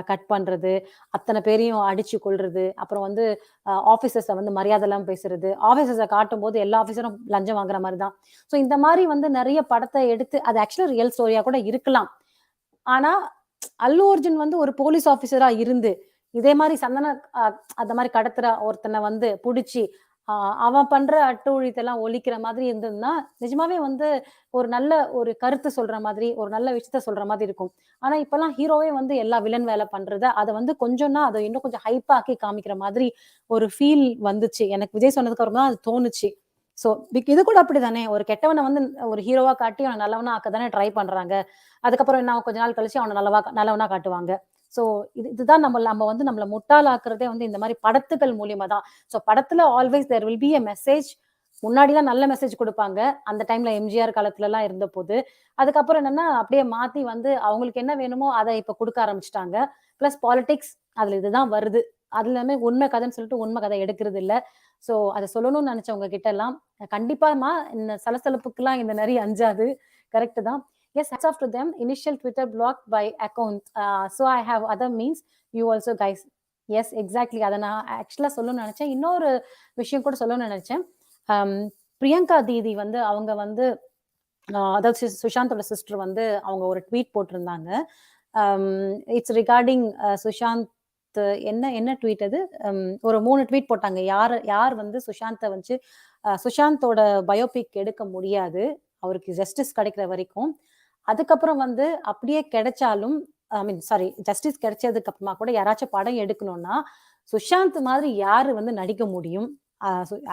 கட் பண்றது, அத்தனை பேரையும் அடிச்சு கொல்றது, அப்புறம் வந்து ஆபீசர்ஸ வந்து மரியாதை எல்லாம் பேசுறது, ஆபீசர்ஸ காட்டும் போது எல்லா ஆபீசரும் லஞ்சம் வாங்குற மாதிரி தான். ஸோ இந்த மாதிரி வந்து நிறைய படத்தை எடுத்து அது ஆக்சுவலா ரியல் ஸ்டோரியா கூட இருக்கலாம். ஆனா அல்லு அர்ஜுன் வந்து ஒரு போலீஸ் ஆபீசரா இருந்து இதே மாதிரி சந்தன அந்த மாதிரி கடத்துற ஒருத்தனை வந்து புடிச்சு அவன் பண்ற அட்டூழியத்தெல்லாம் ஒழிக்கிற மாதிரி இருந்ததுன்னா நிஜமாவே வந்து ஒரு நல்ல ஒரு கருத்து சொல்ற மாதிரி ஒரு நல்ல விஷயத்த சொல்ற மாதிரி இருக்கும். ஆனா இப்பெல்லாம் ஹீரோவே வந்து எல்லா வில்லன் வேலை பண்றத அதை வந்து கொஞ்சம்னா அதை இன்னும் கொஞ்சம் ஹைப்பாக்கி காமிக்கிற மாதிரி ஒரு ஃபீல் வந்துச்சு. எனக்கு விஜய் சொன்னதுக்கு அப்புறம் தான் அது தோணுச்சு. சோ இது கூட அப்படிதானே, ஒரு கெட்டவனை வந்து ஒரு ஹீரோவா காட்டி அவனை நல்லவனா ஆக்க தானே ட்ரை பண்றாங்க. அதுக்கப்புறம் என்ன கொஞ்ச நாள் கழிச்சு அவனை நல்லவனா காட்டுவாங்க. சோ இதுதான் நம்ம வந்து நம்மள முட்டாளாக்குறதே வந்து இந்த மாதிரி படத்துகள் மூலியமா தான். சோ படத்துல always there will be a message. முன்னாடிலாம் நல்ல மெசேஜ் கொடுப்பாங்க. அந்த டைம்ல எம்ஜிஆர் காலத்துல எல்லாம் இருந்த போது. அதுக்கப்புறம் என்னன்னா அப்படியே மாத்தி வந்து அவங்களுக்கு என்ன வேணுமோ அதை இப்ப கொடுக்க ஆரம்பிச்சுட்டாங்க. பிளஸ் பாலிடிக்ஸ் அதுல இதுதான் வருது. அது எல்லாமே உண்மை கதைன்னு சொல்லிட்டு உண்மை கதை எடுக்கிறது இல்ல. சோ அதை சொல்லணும்னு நினைச்சவங்க கிட்ட எல்லாம் கண்டிப்பாமா இந்த சலசலப்புக்கெல்லாம் இந்த நிறைய அஞ்சாது. கரெக்ட் தான். Yes, hats off to them. Initial Twitter blocked by account. So I have other means. You also guys. Yes, exactly. அதை நான் ஆக்சுவலா சொல்லணும்னு நினைச்சேன். இன்னொரு விஷயம் கூட சொல்லணும்னு நினைச்சேன். பிரியங்கா தீதி வந்து அவங்க வந்து அதாவது சுஷாந்தோட சிஸ்டர் வந்து அவங்க ஒரு ட்வீட் போட்டிருந்தாங்க. It's regarding Sushant. என்ன என்ன ட்வீட் அது? ஒரு 3 ட்வீட் போட்டாங்க. யார் வந்து சுஷாந்தை வச்சு சுஷாந்தோட பயோபிக் எடுக்க முடியாது, அவருக்கு ஜஸ்டிஸ் கிடைக்கிற வரைக்கும். அதுக்கப்புறம் வந்து அப்படியே கிடைச்சாலும் ஐ மீன் சாரி ஜஸ்டிஸ் கிடைச்சதுக்கு அப்புறமா கூட யாராச்சும் படம் எடுக்கணும்னா சுஷாந்த் மாதிரி யாரு வந்து நடிக்க முடியும்?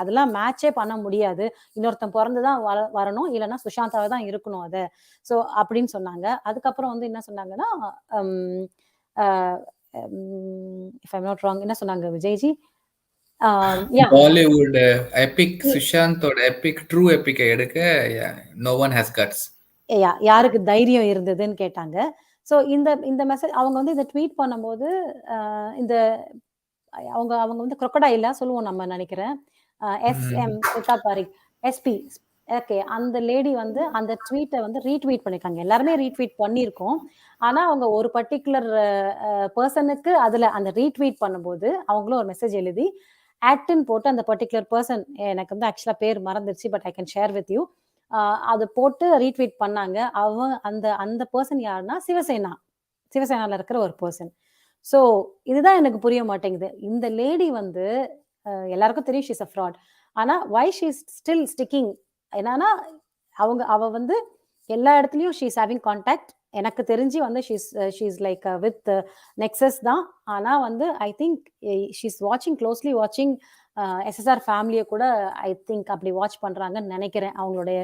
அதெல்லாம் மேட்சே பண்ண முடியாது. இன்னொருத்தன் பிறந்துதான் வரணும், இல்லைன்னா சுஷாந்தாவை தான் இருக்கணும் அதை. சோ அப்படின்னு சொன்னாங்க. அதுக்கப்புறம் வந்து என்ன சொன்னாங்கன்னா இஃப் ஐம் நாட் ராங் என்ன சொன்னாங்க விஜய்ஜி? பாலிவுட் எபிக் சுஷாந்தோட எபிக் ட்ரூ எபிக் எடுக்க நோ ஒன் ஹஸ் கட்ஸ். யாருக்கு தைரியம் இருந்ததுன்னு கேட்டாங்க. சோ இந்த மெசேஜ் அவங்க வந்து இதை ட்வீட் பண்ணும்போது இந்த அவங்க அவங்க வந்து crocodile சொல்லுவோம் நம்ம நினைக்கிறேன். எஸ்எம் ஸ்மிதா பாரிக் எஸ்பி. ஓகே, அந்த லேடி வந்து அந்த ட்வீட்டை வந்து ரீட்வீட் பண்ணிருக்காங்க. எல்லாருமே ரீட்வீட் பண்ணியிருக்கோம். ஆனா அவங்க ஒரு பர்டிகுலர் பர்சனுக்கு அதுல அந்த ரீட்வீட் பண்ணும்போது அவங்களும் ஒரு மெசேஜ் எழுதி ஆக்டின் போட்டு அந்த பர்டிகுலர் பர்சன், எனக்கு வந்து ஆக்சுவலா பேர் மறந்துருச்சு, but I can share with you. அது போட்டு ரீட்வீட் பண்ணாங்க. அந்த அந்த பர்சன் யாருன்னா சிவசேனால இருக்கிற ஒரு பர்சன். சோ இதுதான் எனக்கு புரிய மாட்டேங்குது. இந்த லேடி வந்து எல்லாருக்கும் தெரியும் ஷீஸ் அ ஃப்ராட். ஆனா வை ஷீ இஸ் ஸ்டில் ஸ்டிக்கிங்? என்னன்னா அவ வந்து எல்லா இடத்துலயும் ஷீ இஸ் ஹேவிங் கான்டாக்ட். எனக்கு தெரிஞ்சு வந்து she is like with nexus தான். ஆனா வந்து ஐ திங்க் ஷீ இஸ் வாட்சிங் க்ளோஸ்லி வாட்சிங் எஸ்எஸ்ஆர் ஃபேமிலியை கூட ஐ திங்க் அப்படி வாட்ச் பண்றாங்கன்னு நினைக்கிறேன் அவங்களுடைய.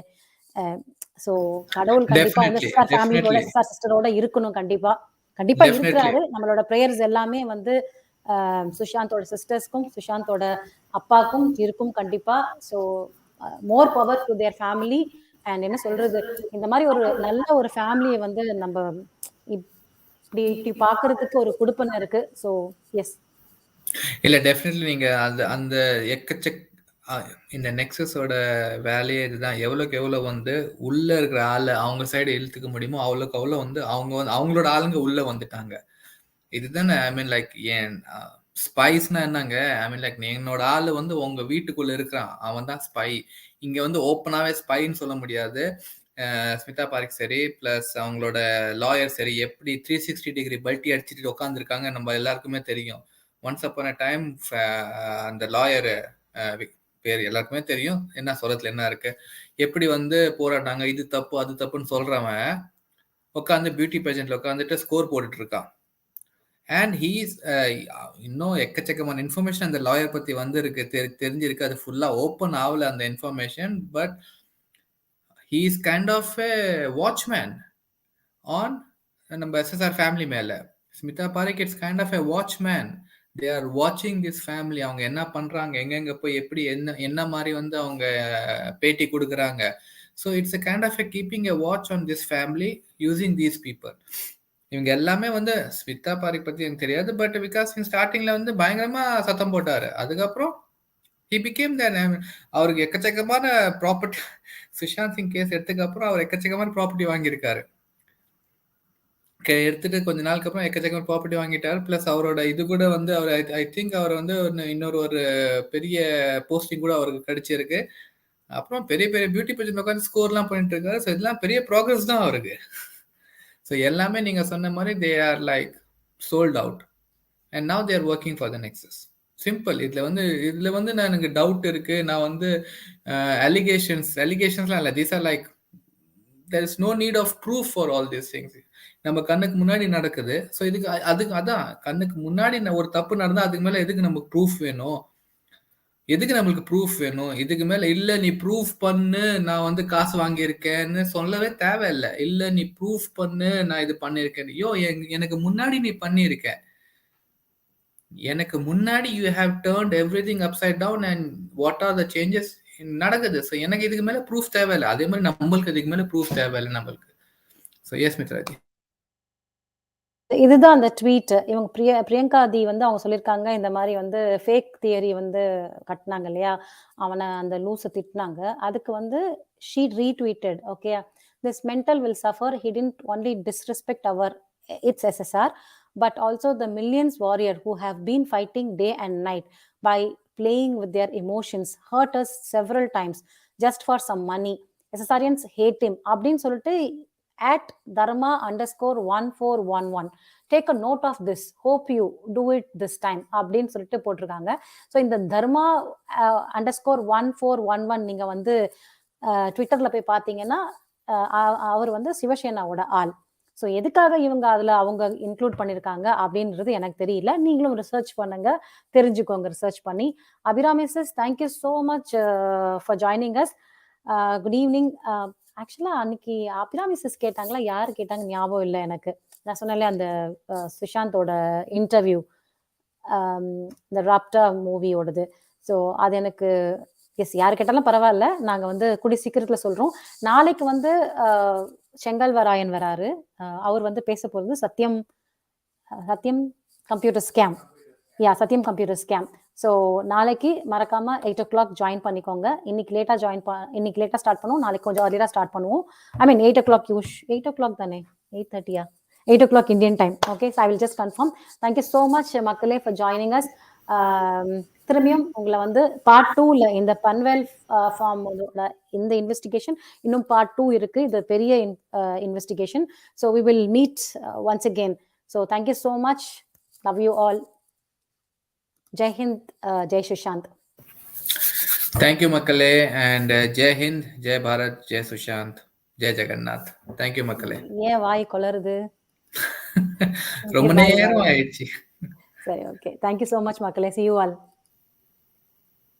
சோ கடவுள் கண்டிப்பா வந்து எஸ்எஸ்ஆர் ஃபேமிலியோட எஸ்எஸ்ஆர் சிஸ்டரோட இருக்கணும். கண்டிப்பா கண்டிப்பா இருக்கிறாரு. நம்மளோட பிரேயர்ஸ் எல்லாமே வந்து சுஷாந்தோட சிஸ்டர்ஸ்க்கும் சுஷாந்தோட அப்பாக்கும் இருக்கும் கண்டிப்பா. So more power to their family. And என்ன சொல்றது, இந்த மாதிரி ஒரு நல்ல ஒரு ஃபேமிலியை வந்து நம்ம இப்படி இப்படி பாக்குறதுக்கு ஒரு குடுப்பனை இருக்கு. சோ எஸ் இல்ல டெஃபினெட்லி நீங்க அந்த அந்த இந்த நெக்ஸஸோட வேலையே இதுதான். எவ்வளவுக்கு எவ்வளவு வந்து உள்ள இருக்கிற ஆளை அவங்க சைடு இழுத்துக்க முடியுமோ அவ்வளவுக்கு அவ்வளவு வந்து அவங்க வந்து அவங்களோட ஆளுங்க உள்ள வந்துட்டாங்க. இதுதானே ஐ மீன் லைக் ஏன் ஸ்பைஸ்னா என்னங்க? ஐ மீன் லைக் என்னோட ஆளு வந்து உங்க வீட்டுக்குள்ள இருக்கிறான், அவன் தான் ஸ்பை. இங்க வந்து ஓப்பனாவே ஸ்பைன்னு சொல்ல முடியாது. ஸ்மிதா பாரிக் சரி பிளஸ் அவங்களோட லாயர் சரி எப்படி 360 டிகிரி பல்ட்டி அடிச்சுட்டு உட்காந்துருக்காங்க நம்ம எல்லாருக்குமே தெரியும். ஒன்ஸ் அப்பான் அ டைம் அந்த லாயர் பேர் எல்லாருக்குமே தெரியும், என்ன சொல்றதுல என்ன இருக்கு, எப்படி வந்து போராட்டாங்க, இது தப்பு அது தப்புன்னு சொல்றவன் உட்காந்து பியூட்டி பேஜென்ட்ல உட்காந்துட்டு ஸ்கோர் போட்டுட்டு இருக்கான். அண்ட் ஹீஸ் இன்னும் எக்கச்சக்கமான இன்ஃபர்மேஷன் அந்த லாயர் பத்தி வந்திருக்கு, தெரிஞ்சிருக்கு. அது ஃபுல்லா ஓப்பன் ஆகல அந்த information. But he is kind of a watchman on நம்ம எஸ்எஸ்ஆர் ஃபேமிலி மேல. Smita Parikh it's kind of a watchman. They are வாட்சிங் திஸ் ஃபேமிலி. அவங்க என்ன பண்றாங்க, எங்கெங்க போய் எப்படி என்ன என்ன மாதிரி வந்து அவங்க பேட்டி கொடுக்குறாங்க. So it's a kind of a keeping a watch on this family using these people. இவங்க எல்லாமே வந்து ஸ்மிதா பாரிக் பத்தி எனக்கு தெரியாது. பட் பிகாஸ் ஸ்டார்டிங்ல வந்து பயங்கரமா சத்தம் போட்டாரு. அதுக்கப்புறம் he became that அவருக்கு எக்கச்சக்கமான ப்ராப்பர்ட்டி சுஷாந்த் சிங் கேஸ் எடுத்துக்கு அப்புறம் அவர் எக்கச்சக்கமான ப்ராப்பர்ட்டி வாங்கியிருக்காரு. எடுத்துட்டு கொஞ்ச நாளுக்கு அப்புறம் எக்கச்சக்கமான ப்ராப்பர்ட்டி வாங்கிட்டாரு. பிளஸ் அவரோட இது கூட வந்து அவர் ஐ திங்க் அவர் வந்து இன்னொரு ஒரு பெரிய போஸ்டிங் கூட அவருக்கு கிடைச்சிருக்கு. அப்புறம் பெரிய பெரிய பியூட்டி பேஜென்ட் உட்காந்து ஸ்கோர்லாம் பண்ணிட்டு இருக்காரு. ஸோ இதெல்லாம் பெரிய ப்ராக்ரஸ் தான் அவருக்கு. ஸோ எல்லாமே நீங்க சொன்ன மாதிரி they are like sold out. and now they are working for the nexus. Simple. இதுல வந்து நான் எனக்கு டவுட் இருக்கு. நான் வந்து அலிகேஷன்ஸ்லாம் இல்லை. These are like there is no need of proof for all these things. நம்ம கண்ணுக்கு முன்னாடி நடக்குது. ஸோ அதுக்கு அதான் கண்ணுக்கு முன்னாடி ஒரு தப்பு நடந்தா அதுக்கு மேல எதுக்கு நமக்கு ப்ரூஃப் வேணும்? எதுக்கு நம்மளுக்கு ப்ரூஃப் வேணும்? இதுக்கு மேல இல்ல நீ ப்ரூஃப் பண்ணு, நான் வந்து காசு வாங்கியிருக்கேன்னு சொல்லவே தேவையில்லை. இல்ல நீ ப்ரூஃப் பண்ணு, நான் இது பண்ணியிருக்கேன். எனக்கு முன்னாடி நீ பண்ணியிருக்க. எனக்கு முன்னாடி you have turned everything upside down and what are the changes நடக்குது. ஸோ எனக்கு இதுக்கு மேல ப்ரூஃப் தேவையில்லை. அதே மாதிரி நம்மளுக்கு இதுக்கு மேல ப்ரூஃப் தேவையில்லை நம்மளுக்கு. So yes Mitraji. இதுதான் அந்த ட்வீட். இவங்க பிரியங்காதி வந்து அவங்க சொல்லியிருக்காங்க, இந்த மாதிரி வந்து ஃபேக் தியரி வந்து கட்டினாங்க இல்லையா, அவனை அந்த லூஸை திட்டினாங்க. அதுக்கு வந்து she retweeted, okay, this mental will suffer, he didn't only disrespect our it's SSR but also the millions warrior who have been fighting day and night by playing with their emotions, hurt us several times just for some money. SSRians hate him அப்படின்னு சொல்லிட்டு at dharma_1411 take a note of this, hope you do it this time அப்படின்னு சொல்லிட்டு போட்டிருக்காங்க. So இந்த தர்மா _1411 நீங்க வந்து ட்விட்டர்ல போய் பார்த்தீங்கன்னா அவர் வந்து சிவசேனாவோட ஆள். ஸோ எதுக்காக இவங்க அதில் அவங்க இன்க்ளூட் பண்ணியிருக்காங்க அப்படின்றது எனக்கு தெரியல. நீங்களும் ரிசர்ச் பண்ணுங்க, தெரிஞ்சுக்கோங்க ரிசர்ச் பண்ணி. Abirami sis, thank you so much for joining us. Good evening. ஆக்சுவலாக அன்னைக்கு அபிராமி சிஸ் கேட்டாங்களா, யார் கேட்டாங்க ஞாபகம் இல்லை எனக்கு. நான் சொன்னேன்ல அந்த சுஷாந்தோட இன்டர்வியூ, இந்த ராப்டா மூவியோடது. ஸோ அது எனக்கு எஸ், யார் கேட்டாலும் பரவாயில்ல, நாங்கள் வந்து கூடிய சீக்கிரத்தில் சொல்கிறோம். நாளைக்கு வந்து செங்கல்வராயன் வராரு. அவர் வந்து பேச போகிறது சத்யம் கம்ப்யூட்டர் ஸ்கேம். சத்யம் கம்ப்யூட்டர் ஸ்கேம். ஸோ நாளைக்கு மறக்காம 8 o'clock ஜாயின் பண்ணிக்கோங்க. இன்னைக்கு லேட்டாக ஸ்டார்ட் பண்ணுவோம், நாளைக்கு கொஞ்சம் அர்லியராக ஸ்டார்ட் பண்ணுவோம். ஐ மீன் 8 o'clock 8 o'clock தானே, 8:30 8 o'clock Indian time. Okay, so I will just confirm. Thank you so much மக்களே ஃபார் ஜாயினிங் அஸ். திரும்பியும் உங்களை வந்து பார்ட் 2ல இந்த பன்வேல் ஃபார்ம் இந்த இன்வெஸ்டிகேஷன் இன்னும் பார்ட் 2 இருக்கு. இது பெரிய investigation. So we will meet once again. So thank you so much. Love you all. Jai Hind, Jai Sushant. Thank you மக்களே, அண்ட் ஜெய் ஹிந்த், ஜெய் பாரத், ஜெய் சுஷாந்த், ஜெய் ஜெகநாத். தேங்க்யூ மக்களே. ஏன் வாய் கொளருது? ரொம்ப நேரம் ஆயிடுச்சு. சரி, ஓகே. தேங்க்யூ ஸோ மச் மக்களே. See you all.